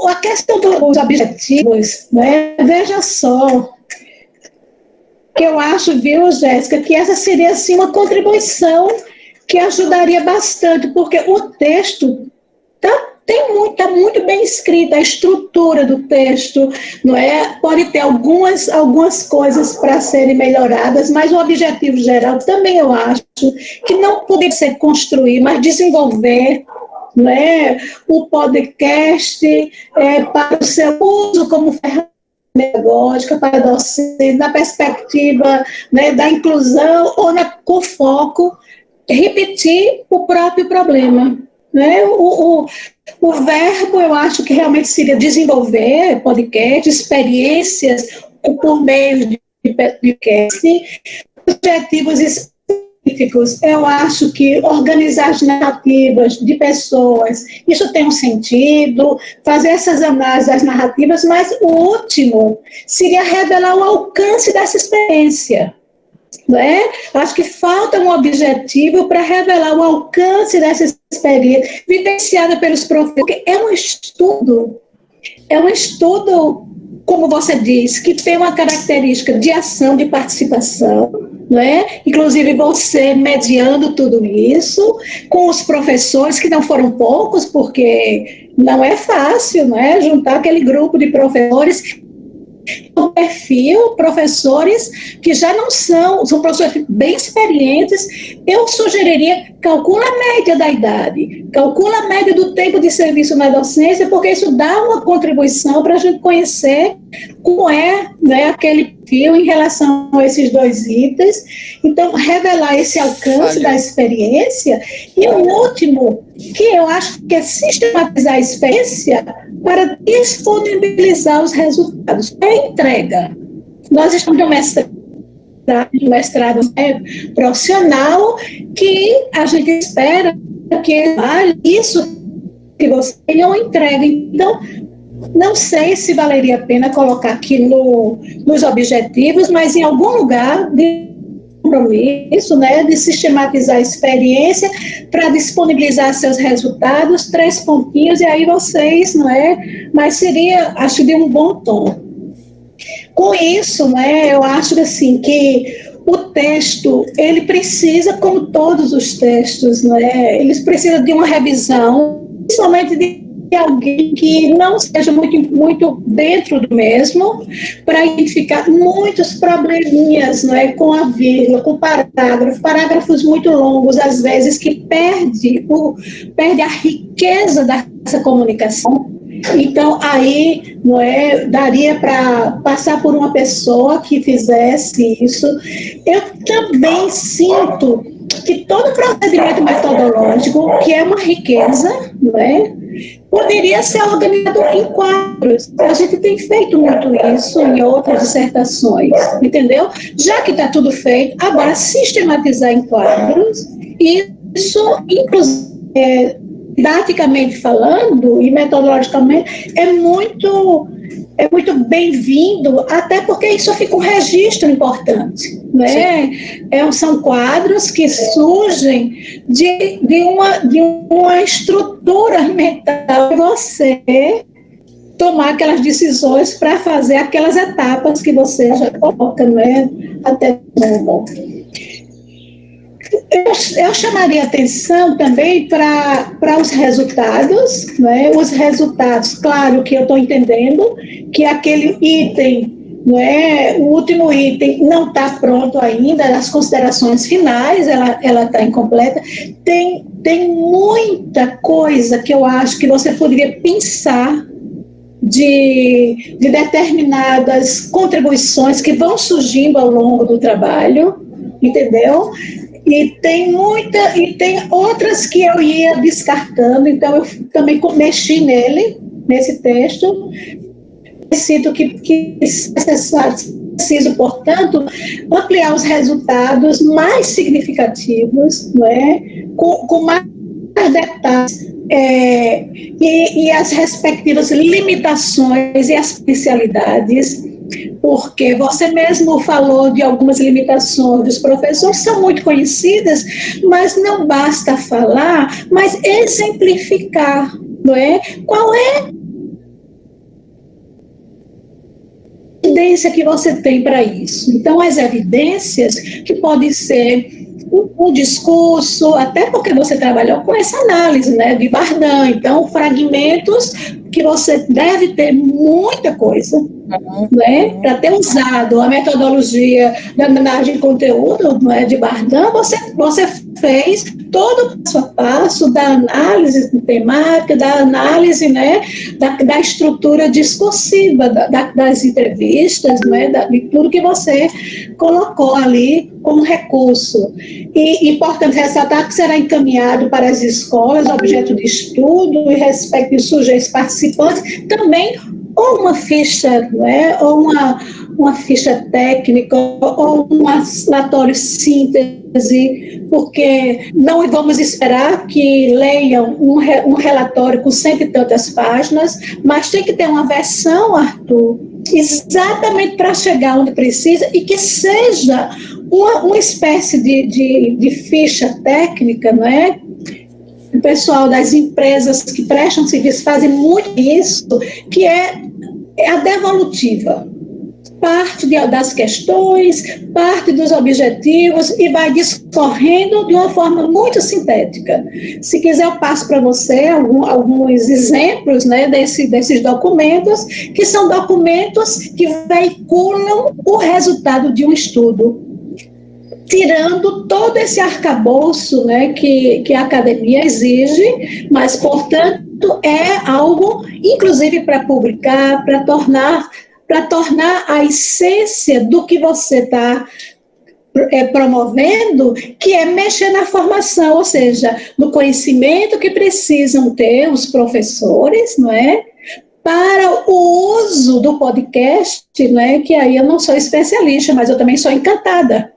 A questão dos objetivos, né? Veja só, que eu acho, viu, Jéssica, que essa seria, assim, uma contribuição que ajudaria bastante, porque o texto está muito bem escrito, a estrutura do texto, não é? Pode ter algumas coisas para serem melhoradas, mas o objetivo geral também eu acho que não poderia ser construir, mas desenvolver, não é? O podcast para o seu uso como ferramenta pedagógica para a docência, na perspectiva, né, da inclusão ou com foco, repetir o próprio problema. Né? O verbo, eu acho que realmente seria desenvolver podcast, experiências por meio de podcast, objetivos específicos. Eu acho que organizar as narrativas de pessoas, isso tem um sentido, fazer essas análises das narrativas, mas o último seria revelar o alcance dessa experiência. Não é? Acho que falta um objetivo para revelar o alcance dessa experiência vivenciada pelos professores, porque é um estudo, como você diz, que tem uma característica de ação, de participação, não é? Inclusive você mediando tudo isso, com os professores, que não foram poucos, porque não é fácil, não é? Juntar aquele grupo de professores, um perfil, professores que já não são professores bem experientes. Eu sugeriria, calcula a média da idade, calcula a média do tempo de serviço na docência, porque isso dá uma contribuição para a gente conhecer como é, né, aquele perfil em relação a esses dois itens. Então, revelar esse alcance da experiência. E o último, que eu acho que é sistematizar a experiência para disponibilizar os resultados. É a entrega. Nós estamos no mestrado profissional, que a gente espera que isso que você tenha uma entrega. Então, não sei se valeria a pena colocar aqui nos objetivos, mas em algum lugar de compromisso, né, de sistematizar a experiência para disponibilizar seus resultados, 3 pontinhos, e aí vocês, não é? Mas seria, acho, de um bom tom. Com isso, né, eu acho assim, que o texto, ele precisa, como todos os textos, né, eles precisam de uma revisão, principalmente de alguém que não seja muito dentro do mesmo, para identificar muitos probleminhas, não é, com a vírgula, com parágrafos muito longos, às vezes, que perde a riqueza dessa comunicação. Então, aí, não é, daria para passar por uma pessoa que fizesse isso. Eu também sinto que todo procedimento metodológico, que é uma riqueza, não é, poderia ser organizado em quadros. A gente tem feito muito isso em outras dissertações, entendeu? Já que está tudo feito, agora sistematizar em quadros, isso, inclusive, didaticamente falando e metodologicamente, é muito bem-vindo, até porque isso fica um registro importante, né? São quadros que surgem de uma estrutura mental de você tomar aquelas decisões para fazer aquelas etapas que você já coloca, né? Até bom. Eu chamaria atenção também para os resultados, né? Os resultados, claro que eu estou entendendo que aquele item, né, o último item não está pronto ainda, as considerações finais, ela está incompleta. Tem muita coisa que eu acho que você poderia pensar de determinadas contribuições que vão surgindo ao longo do trabalho, entendeu? E tem outras que eu ia descartando, então eu também mexi nesse texto. Sinto que é preciso, portanto, ampliar os resultados mais significativos, não é? Com mais detalhes, e as respectivas limitações e as especialidades, porque você mesmo falou de algumas limitações dos professores, são muito conhecidas, mas não basta falar, mas exemplificar, não é? Qual é a evidência que você tem para isso? Então, as evidências que podem ser um discurso, até porque você trabalhou com essa análise, né, de Bardin, então, fragmentos que você deve ter muita coisa, né, para ter usado a metodologia da análise de conteúdo, não é, de Bardin, você fez todo o passo a passo da análise temática, da análise, né, da estrutura discursiva das entrevistas, né, de tudo que você colocou ali como recurso. E importante ressaltar que será encaminhado para as escolas, objeto de estudo e respeito de sujeitos participantes, também ou uma ficha, né, ou uma ficha técnica, ou um relatório síntese, porque não vamos esperar que leiam um relatório com 100 e tantas páginas, mas tem que ter uma versão, Arthur, exatamente para chegar onde precisa e que seja uma espécie de ficha técnica, não é? O pessoal das empresas que prestam serviço fazem muito isso, que é a devolutiva. Parte das questões, parte dos objetivos e vai discorrendo de uma forma muito sintética. Se quiser, eu passo para você alguns exemplos, né, desses documentos, que são documentos que veiculam o resultado de um estudo, tirando todo esse arcabouço, né, que a academia exige, mas, portanto, é algo, inclusive, para publicar, para tornar a essência do que você está promovendo, que é mexer na formação, ou seja, no conhecimento que precisam ter os professores, não é? Para o uso do podcast, né, que aí eu não sou especialista, mas eu também sou encantada,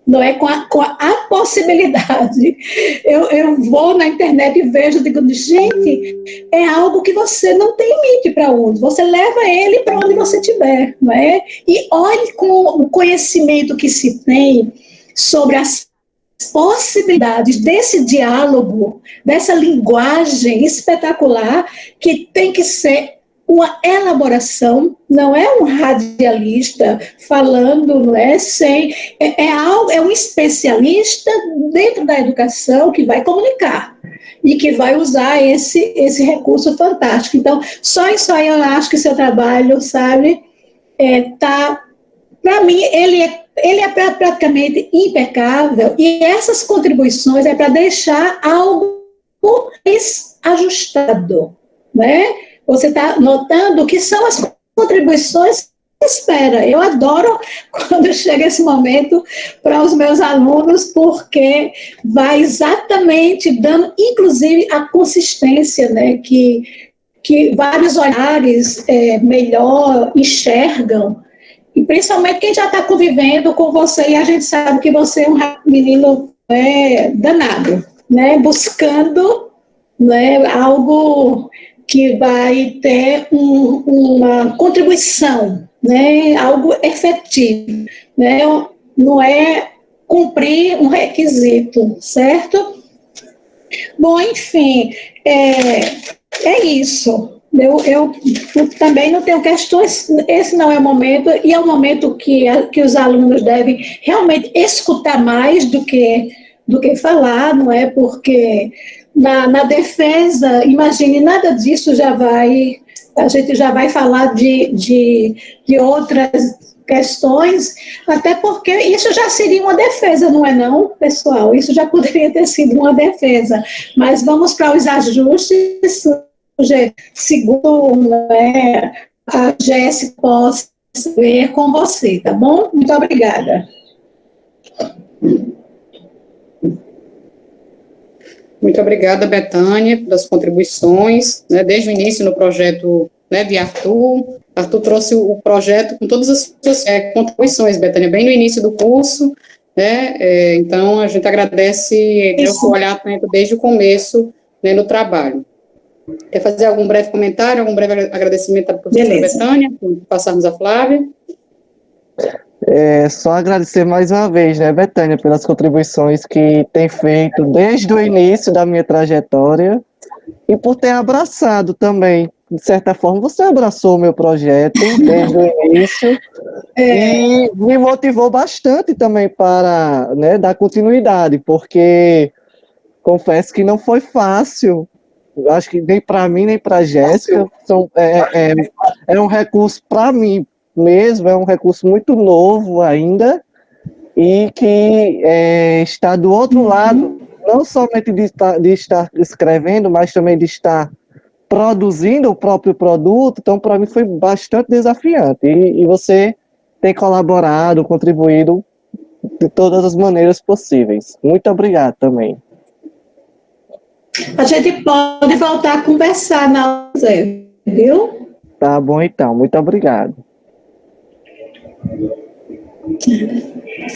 não é, com a possibilidade. Eu vou na internet e vejo, digo, gente, é algo que você não tem limite para onde, você leva ele para onde você estiver, não é? E olhe com o conhecimento que se tem sobre as possibilidades desse diálogo, dessa linguagem espetacular, que tem que ser uma elaboração, não é um radialista falando, não é, é um especialista dentro da educação que vai comunicar e que vai usar esse recurso fantástico. Então, só isso aí eu acho que seu trabalho, sabe, para mim, ele é praticamente impecável, e essas contribuições é para deixar algo mais ajustado, né? Você está notando que são as contribuições que espera. Eu adoro quando chega esse momento para os meus alunos, porque vai exatamente dando, inclusive, a consistência, né, que vários olhares melhor enxergam, e principalmente quem já está convivendo com você, e a gente sabe que você é um menino danado, né, buscando, né, algo que vai ter uma contribuição, né, algo efetivo, né, não é cumprir um requisito, certo? Bom, enfim, é isso. Eu também não tenho questões, esse não é o momento, e é o momento que os alunos devem realmente escutar mais do que falar, não é? Porque na defesa, imagine, nada disso a gente já vai falar de outras questões, até porque isso já seria uma defesa, não é não, pessoal? Isso já poderia ter sido uma defesa, mas vamos para os ajustes, segundo, né, a Jéssica possa ver com você, tá bom? Muito obrigada. Muito obrigada, Bethânia, pelas contribuições, né, desde o início no projeto, né, de Arthur. Arthur trouxe o projeto com todas as suas contribuições, Bethânia, bem no início do curso, né, então a gente agradece o seu olhar atento desde o começo, né, no trabalho. Quer fazer algum breve comentário, algum breve agradecimento à professora Bethânia, passarmos a Flávia? Só agradecer mais uma vez, né, Bethânia, pelas contribuições que tem feito desde o início da minha trajetória e por ter abraçado também, de certa forma, você abraçou o meu projeto desde o início e me motivou bastante também para, né, dar continuidade, porque confesso que não foi fácil. Acho que nem para mim, nem para a Jéssica, é um recurso para mim mesmo, é um recurso muito novo ainda, e que está do outro lado, não somente de estar escrevendo, mas também de estar produzindo o próprio produto, então para mim foi bastante desafiante, e você tem colaborado, contribuído de todas as maneiras possíveis. Muito obrigado também. A gente pode voltar a conversar na Zé, viu? Tá bom, então. Muito obrigado.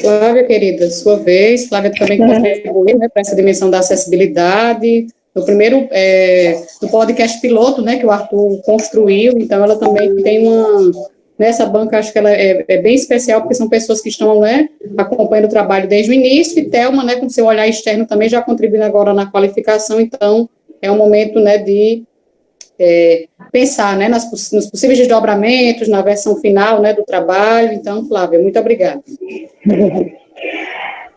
Flávia, querida, sua vez. Flávia também contribuiu, né, para essa dimensão da acessibilidade. No primeiro, no podcast piloto, né, que o Arthur construiu, então ela também tem nessa banca, acho que ela é bem especial, porque são pessoas que estão, né, acompanhando o trabalho desde o início, e Thelma, né, com seu olhar externo também já contribuindo agora na qualificação, então é um momento, né, de pensar, né, nos possíveis desdobramentos, na versão final, né, do trabalho. Então, Flávia, muito obrigada.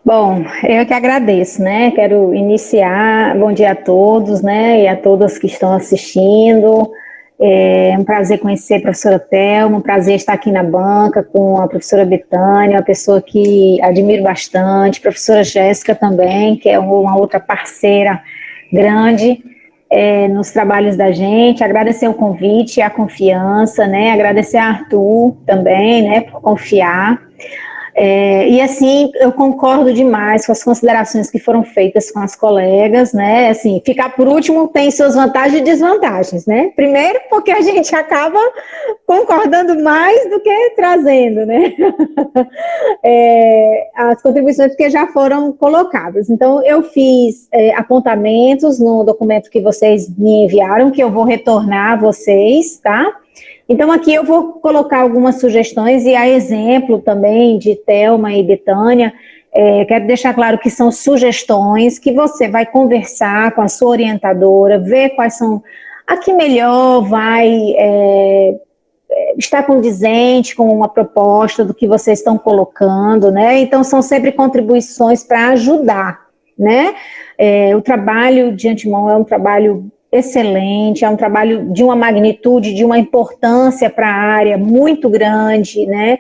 Bom, eu que agradeço, né, quero iniciar, bom dia a todos, né, e a todas que estão assistindo. É um prazer conhecer a professora Thelma, um prazer estar aqui na banca com a professora Bethânia, uma pessoa que admiro bastante, a professora Jéssica também, que é uma outra parceira grande nos trabalhos da gente, agradecer o convite, a confiança, né, agradecer a Arthur também, né, por confiar. E assim, eu concordo demais com as considerações que foram feitas com as colegas, né, assim, ficar por último tem suas vantagens e desvantagens, né, primeiro porque a gente acaba concordando mais do que trazendo, né, as contribuições que já foram colocadas. Então, eu fiz apontamentos no documento que vocês me enviaram, que eu vou retornar a vocês, tá? Então, aqui eu vou colocar algumas sugestões, e a exemplo também de Thelma e Bethânia, quero deixar claro que são sugestões que você vai conversar com a sua orientadora, ver quais são a que melhor vai estar condizente com uma proposta do que vocês estão colocando, né? Então, são sempre contribuições para ajudar, né? O trabalho de antemão é um trabalho excelente, é um trabalho de uma magnitude, de uma importância para a área muito grande, né?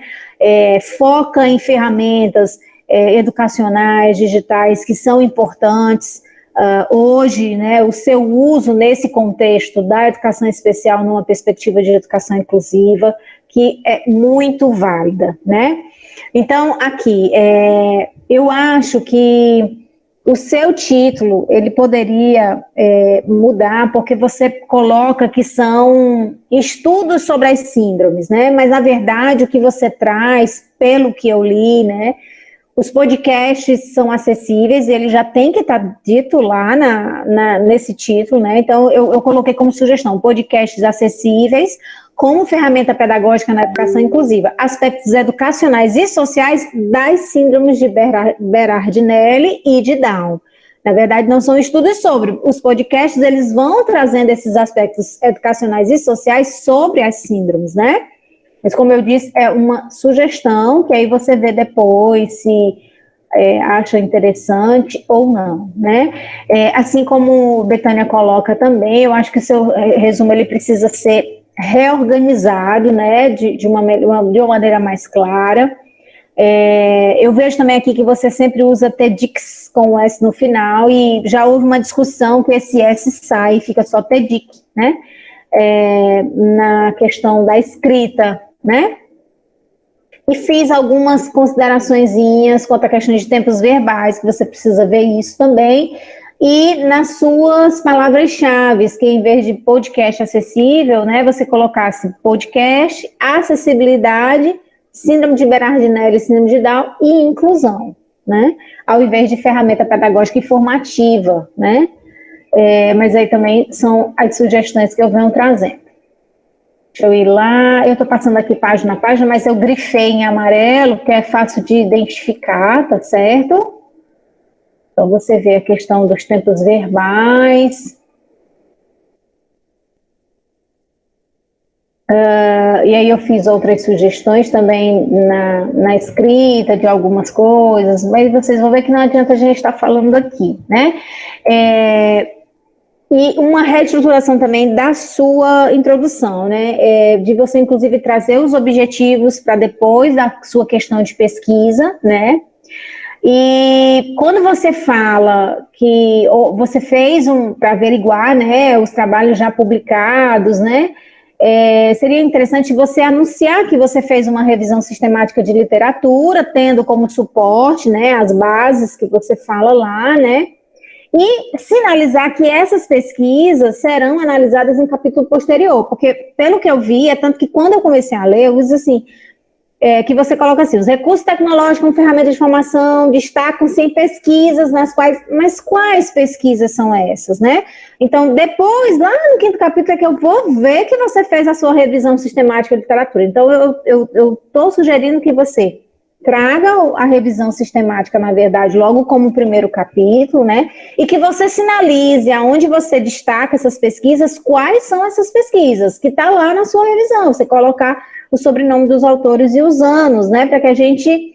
Foca em ferramentas educacionais, digitais, que são importantes hoje, né, o seu uso nesse contexto da educação especial numa perspectiva de educação inclusiva, que é muito válida, né? Então, aqui, eu acho que o seu título, ele poderia mudar, porque você coloca que são estudos sobre as síndromes, né? Mas, na verdade, o que você traz, pelo que eu li, né? Os podcasts são acessíveis, ele já tem que estar dito lá nesse título, né? Então, eu coloquei como sugestão, podcasts acessíveis, como ferramenta pedagógica na educação inclusiva, aspectos educacionais e sociais das síndromes de Berardinelli e de Down. Na verdade, não são estudos sobre. Os podcasts, eles vão trazendo esses aspectos educacionais e sociais sobre as síndromes, né? Mas, como eu disse, é uma sugestão, que aí você vê depois se acha interessante ou não, né? Assim como Betânia coloca também, eu acho que o seu resumo, ele precisa ser reorganizado, né, de uma maneira mais clara. Eu vejo também aqui que você sempre usa TEDx com o S no final, e já houve uma discussão que esse S sai e fica só TEDx, né, na questão da escrita, né, e fiz algumas consideraçõezinhas quanto a questões de tempos verbais, que você precisa ver isso também, e nas suas palavras-chave, que em vez de podcast acessível, né, você colocasse podcast, acessibilidade, síndrome de Berardinelli, síndrome de Down e inclusão, né, ao invés de ferramenta pedagógica e formativa, né, mas aí também são as sugestões que eu venho trazendo. Deixa eu ir lá, eu estou passando aqui página a página, mas eu grifei em amarelo, que é fácil de identificar, tá certo? Então, você vê a questão dos tempos verbais. E aí eu fiz outras sugestões também na escrita de algumas coisas, mas vocês vão ver que não adianta a gente estar falando aqui, né? E uma reestruturação também da sua introdução, né? De você, inclusive, trazer os objetivos para depois da sua questão de pesquisa, né? E quando você fala que você fez para averiguar, né, os trabalhos já publicados, né, seria interessante você anunciar que você fez uma revisão sistemática de literatura, tendo como suporte, né, as bases que você fala lá, né, e sinalizar que essas pesquisas serão analisadas em capítulo posterior, porque pelo que eu vi, tanto que quando eu comecei a ler, eu disse assim, que você coloca assim, os recursos tecnológicos como ferramenta de formação destacam-se em pesquisas nas quais, mas quais pesquisas são essas, né? Então, depois, lá no 5º capítulo, é que eu vou ver que você fez a sua revisão sistemática de literatura. Então, eu estou sugerindo que você traga a revisão sistemática, na verdade, logo como primeiro capítulo, né? E que você sinalize aonde você destaca essas pesquisas, quais são essas pesquisas, que está lá na sua revisão, você colocar o sobrenome dos autores e os anos, né, para que a gente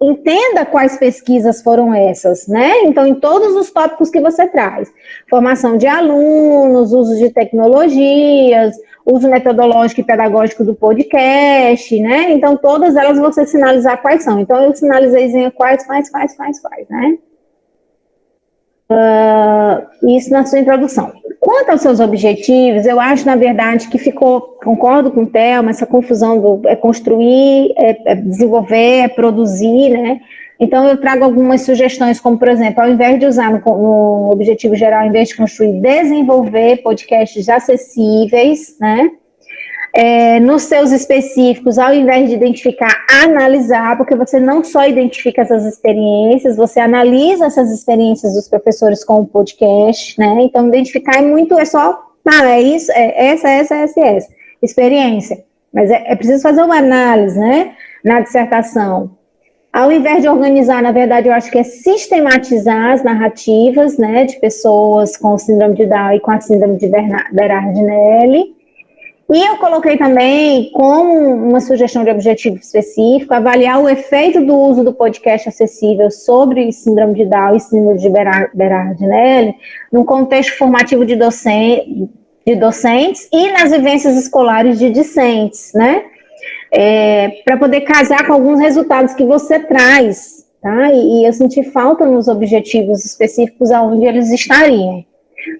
entenda quais pesquisas foram essas, né, então em todos os tópicos que você traz, formação de alunos, uso de tecnologias, uso metodológico e pedagógico do podcast, né, então todas elas você sinalizar quais são, então eu sinalizei quais, né. Isso na sua introdução. Quanto aos seus objetivos, eu acho, na verdade, que concordo com o Thelma, essa confusão do construir, desenvolver, produzir, né? Então, eu trago algumas sugestões, como, por exemplo, ao invés de usar no objetivo geral, ao invés de construir, desenvolver podcasts acessíveis, né? Nos seus específicos, ao invés de identificar, analisar, porque você não só identifica essas experiências, você analisa essas experiências dos professores com o podcast, né? Então, identificar é só, é isso, essa experiência. Mas é preciso fazer uma análise, né? Na dissertação. Ao invés de organizar, na verdade, eu acho que é sistematizar as narrativas, né? De pessoas com síndrome de Down e com a síndrome de Berardinelli. E eu coloquei também, como uma sugestão de objetivo específico, avaliar o efeito do uso do podcast acessível sobre síndrome de Down e síndrome de Berardinelli, num contexto formativo de docentes e nas vivências escolares de discentes, né? Para poder casar com alguns resultados que você traz, tá? E eu senti falta nos objetivos específicos aonde eles estariam.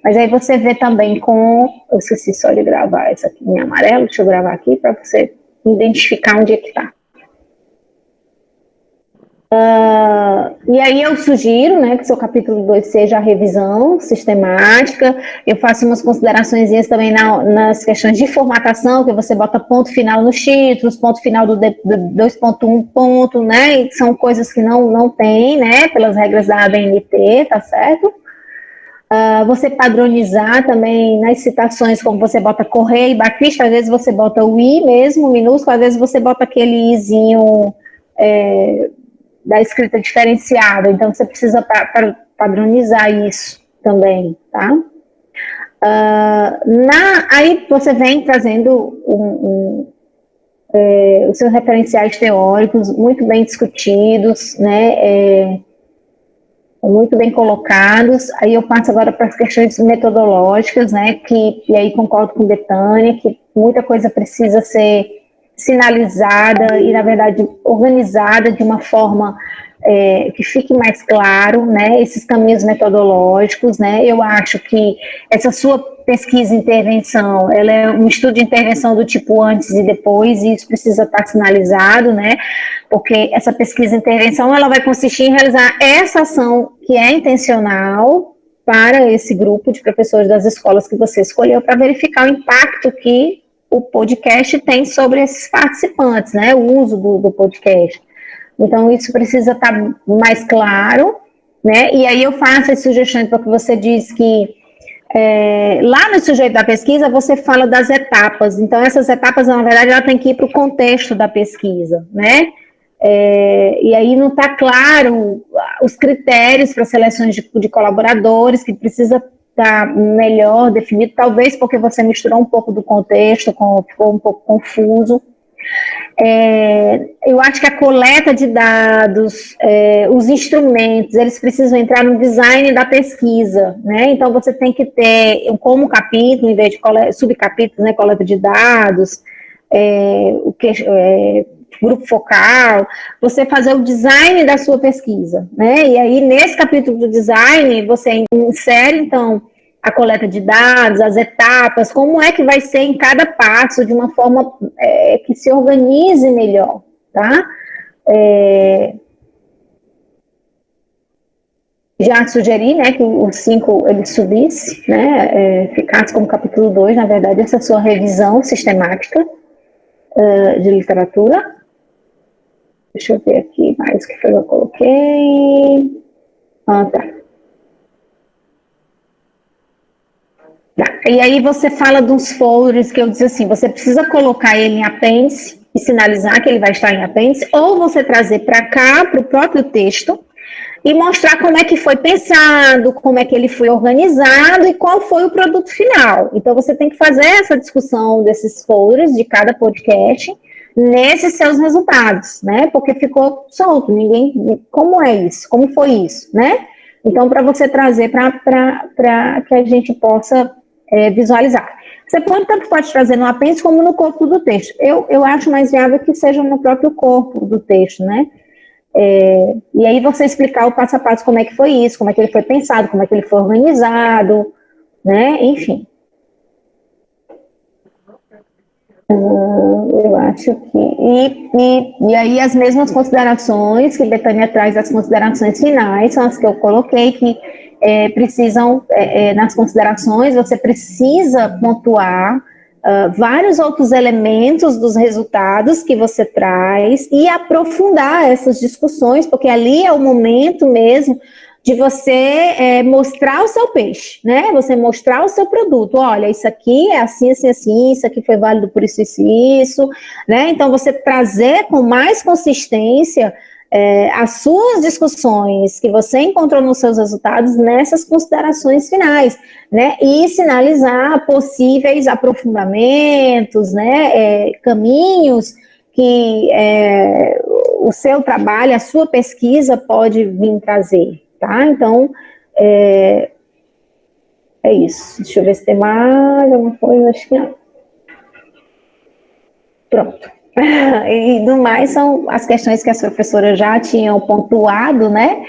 Mas aí você vê também eu esqueci só de gravar essa aqui em amarelo, deixa eu gravar aqui para você identificar onde é que está. E aí eu sugiro, né, que seu capítulo 2 seja a revisão sistemática. Eu faço umas considerações também nas questões de formatação, que você bota ponto final nos títulos, ponto final do 2.1 ponto, né, e são coisas que não tem, né, pelas regras da ABNT, tá certo? Você padronizar também nas citações, como você bota correio, baquista, às vezes você bota o i mesmo, minúsculo, às vezes você bota aquele izinho da escrita diferenciada, então você precisa padronizar isso também, tá? Aí você vem trazendo os seus referenciais teóricos muito bem discutidos, né, muito bem colocados. Aí eu passo agora para as questões metodológicas, né, e aí concordo com Betânia, que muita coisa precisa ser sinalizada e, na verdade, organizada de uma forma que fique mais claro, né, esses caminhos metodológicos, né. Eu acho que essa sua pesquisa e intervenção, ela é um estudo de intervenção do tipo antes e depois, e isso precisa estar sinalizado, né, porque essa pesquisa e intervenção, ela vai consistir em realizar essa ação que é intencional para esse grupo de professores das escolas que você escolheu, para verificar o impacto que o podcast tem sobre esses participantes, né, o uso do podcast. Então, isso precisa estar mais claro, né, e aí eu faço as sugestões, porque você diz que lá no sujeito da pesquisa você fala das etapas, então essas etapas, na verdade, ela tem que ir para o contexto da pesquisa, né, e aí não está claro os critérios para seleções de colaboradores, que precisa estar melhor definido, talvez porque você misturou um pouco do contexto, ficou um pouco confuso. Eu acho que a coleta de dados, os instrumentos, eles precisam entrar no design da pesquisa, né? Então você tem que ter como capítulo, em vez de subcapítulos, né, coleta de dados, grupo focal, você fazer o design da sua pesquisa, né? E aí, nesse capítulo do design, você insere, então, a coleta de dados, as etapas, como é que vai ser em cada passo, de uma forma que se organize melhor, tá? Já sugeri, né, que o 5 ele subisse, né, ficasse como capítulo 2, na verdade, essa sua revisão sistemática de literatura. Deixa eu ver aqui mais o que eu coloquei. Tá. E aí você fala dos folders que eu disse assim, você precisa colocar ele em apêndice e sinalizar que ele vai estar em apêndice, ou você trazer para cá, para o próprio texto, e mostrar como é que foi pensado, como é que ele foi organizado e qual foi o produto final. Então você tem que fazer essa discussão desses folders de cada podcast nesses seus resultados, né? Porque ficou solto, como é isso? Como foi isso, né? Então, para você trazer para que a gente possa visualizar. Você tanto pode trazer no apêndice como no corpo do texto. Eu acho mais viável que seja no próprio corpo do texto, né? E aí você explicar o passo a passo como é que foi isso, como é que ele foi pensado, como é que ele foi organizado, né? Enfim. Eu acho que... E aí as mesmas considerações que Betânia traz, as considerações finais, são as que eu coloquei, que precisam, nas considerações, você precisa pontuar vários outros elementos dos resultados que você traz e aprofundar essas discussões, porque ali é o momento mesmo de você mostrar o seu peixe, né? Você mostrar o seu produto. Olha, isso aqui é assim, assim, assim, isso aqui foi válido por isso, isso e isso, né? Então, você trazer com mais consistência as suas discussões que você encontrou nos seus resultados nessas considerações finais, né? E sinalizar possíveis aprofundamentos, né? Caminhos que o seu trabalho, a sua pesquisa pode vir trazer. Tá? Então, é isso. Deixa eu ver se tem mais alguma coisa. Acho que não. Pronto. E do mais são as questões que as professoras já tinham pontuado, né?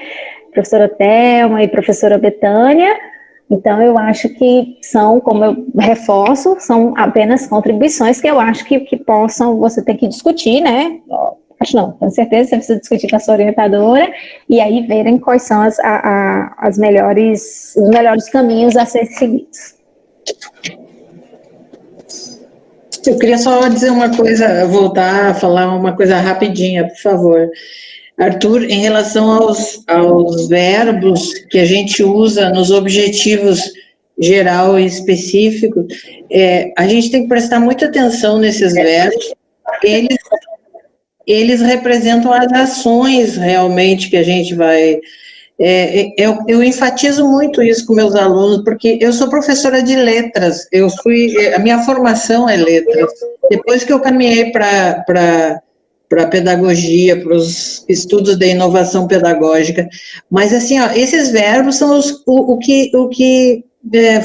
Professora Thelma e professora Betânia. Então, eu acho que são, como eu reforço, são apenas contribuições que eu acho que possam, você tem que discutir, né? Acho não, com certeza você precisa discutir com a sua orientadora e aí verem quais são os melhores caminhos a ser seguidos. Eu queria só dizer uma coisa, voltar a falar uma coisa rapidinha, por favor. Arthur, em relação aos verbos que a gente usa nos objetivos geral e específico, a gente tem que prestar muita atenção nesses verbos, eles representam as ações realmente que a gente vai... eu enfatizo muito isso com meus alunos, porque eu sou professora de letras, a minha formação é letras. Depois que eu caminhei para a pedagogia, para os estudos de inovação pedagógica, mas assim, ó, esses verbos são o que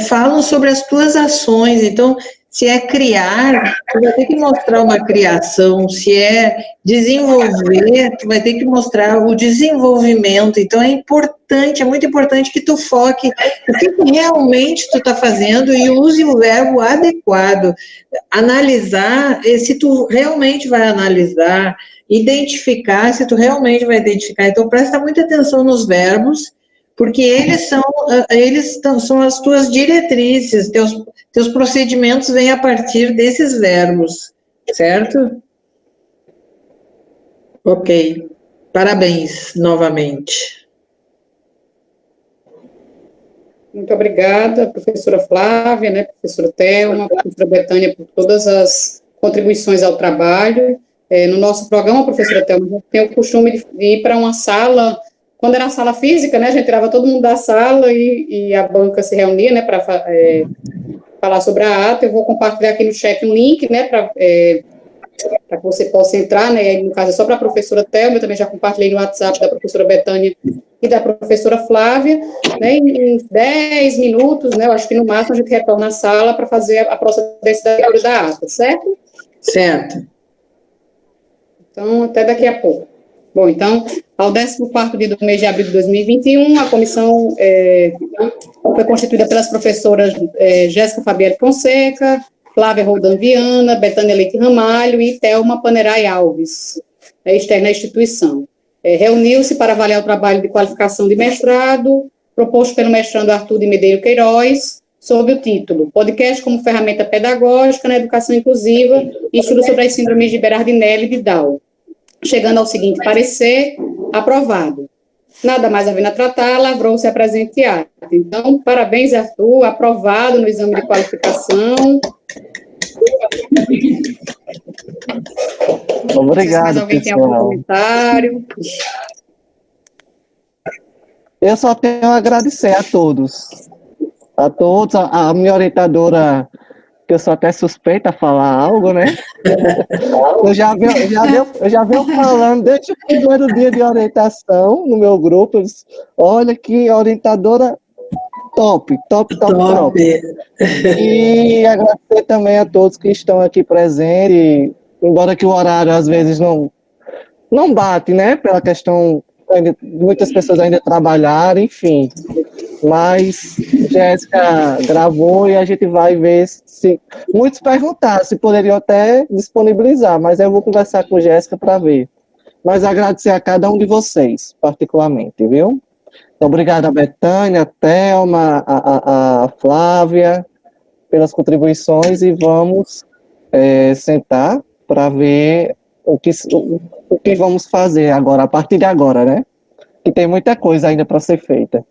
falam sobre as tuas ações. Então, se é criar, tu vai ter que mostrar uma criação. Se é desenvolver, tu vai ter que mostrar o desenvolvimento. Então, é muito importante que tu foque o que realmente tu está fazendo e use o verbo adequado. Analisar, se tu realmente vai analisar, identificar, se tu realmente vai identificar. Então, presta muita atenção nos verbos, porque eles são as tuas diretrizes, teus procedimentos vêm a partir desses verbos, certo? Ok. Parabéns, novamente. Muito obrigada, professora Flávia, né, professora Thelma, professora Betânia, por todas as contribuições ao trabalho. No nosso programa, professora Thelma, a gente tem o costume de ir para uma sala. Quando era a sala física, né, a gente tirava todo mundo da sala e a banca se reunia, né, para falar sobre a ata. Eu vou compartilhar aqui no chat um link, né, para que você possa entrar, né, no caso é só para a professora Thelma, eu também já compartilhei no WhatsApp da professora Betânia e da professora Flávia, né, em 10 minutos, né, eu acho que no máximo a gente retorna à sala para fazer a procedência da leitura da ata, certo? Certo. Então, até daqui a pouco. Bom, então, ao 14º dia do mês de abril de 2021, a comissão foi constituída pelas professoras Jéssica Fabielle Fonseca, Flávia Roldan Viana, Betânia Leite Ramalho e Thelma Panerai Alves, externa à instituição. Reuniu-se para avaliar o trabalho de qualificação de mestrado, proposto pelo mestrando Arthur de Medeiros Queiroz, sob o título Podcast como ferramenta pedagógica na educação inclusiva e estudo sobre as síndromes de Berardinelli e de Down. Chegando ao seguinte parecer, aprovado. Nada mais havendo a tratar, lavrou-se a presente ata. Então, parabéns, Arthur, aprovado no exame de qualificação. Obrigado, mais alguém pessoal. tem algum comentário? Eu só tenho a agradecer a todos, a minha orientadora, que eu sou até suspeita a falar algo, né? Eu já venho falando desde o primeiro dia de orientação no meu grupo. Olha que orientadora top. E agradecer também a todos que estão aqui presentes, embora que o horário às vezes não bate, né? Pela questão de muitas pessoas ainda trabalharem, enfim. Mas Jéssica gravou e a gente vai ver se... Muitos perguntaram se poderiam até disponibilizar, mas eu vou conversar com Jéssica para ver. Mas agradecer a cada um de vocês, particularmente, viu? Obrigado a Betânia, a Thelma, a Flávia, pelas contribuições, e vamos sentar para ver o que vamos fazer agora, a partir de agora, né? Que tem muita coisa ainda para ser feita.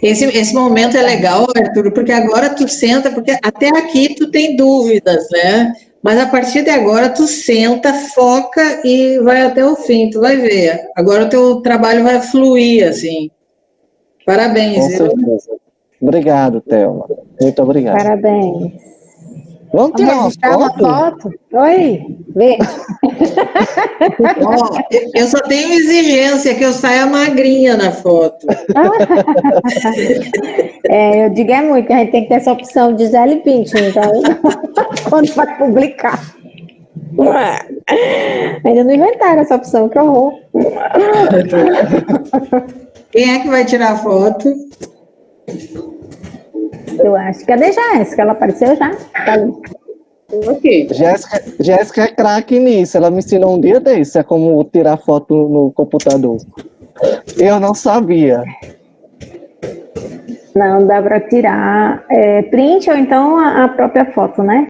Esse momento é legal, Arthur, porque agora tu senta, porque até aqui tu tem dúvidas, né? Mas a partir de agora tu senta, foca e vai até o fim, tu vai ver. Agora o teu trabalho vai fluir, assim. Parabéns, Com certeza. Obrigado, Thelma. Muito obrigado. Parabéns. Vamos tirar uma foto? Oi, vê. Eu só tenho exigência que eu saia magrinha na foto. Eu digo muito, que a gente tem que ter essa opção de Gisele Bündchen, então, quando vai publicar. Ainda não inventaram essa opção, que horror. Quem é que vai tirar a foto? Eu acho que é a Jéssica, ela apareceu já. Tá ali. Aqui. Jéssica é craque nisso, ela me ensinou um dia desse, é como tirar foto no computador. Eu não sabia. Não, dá para tirar print ou então a própria foto, né?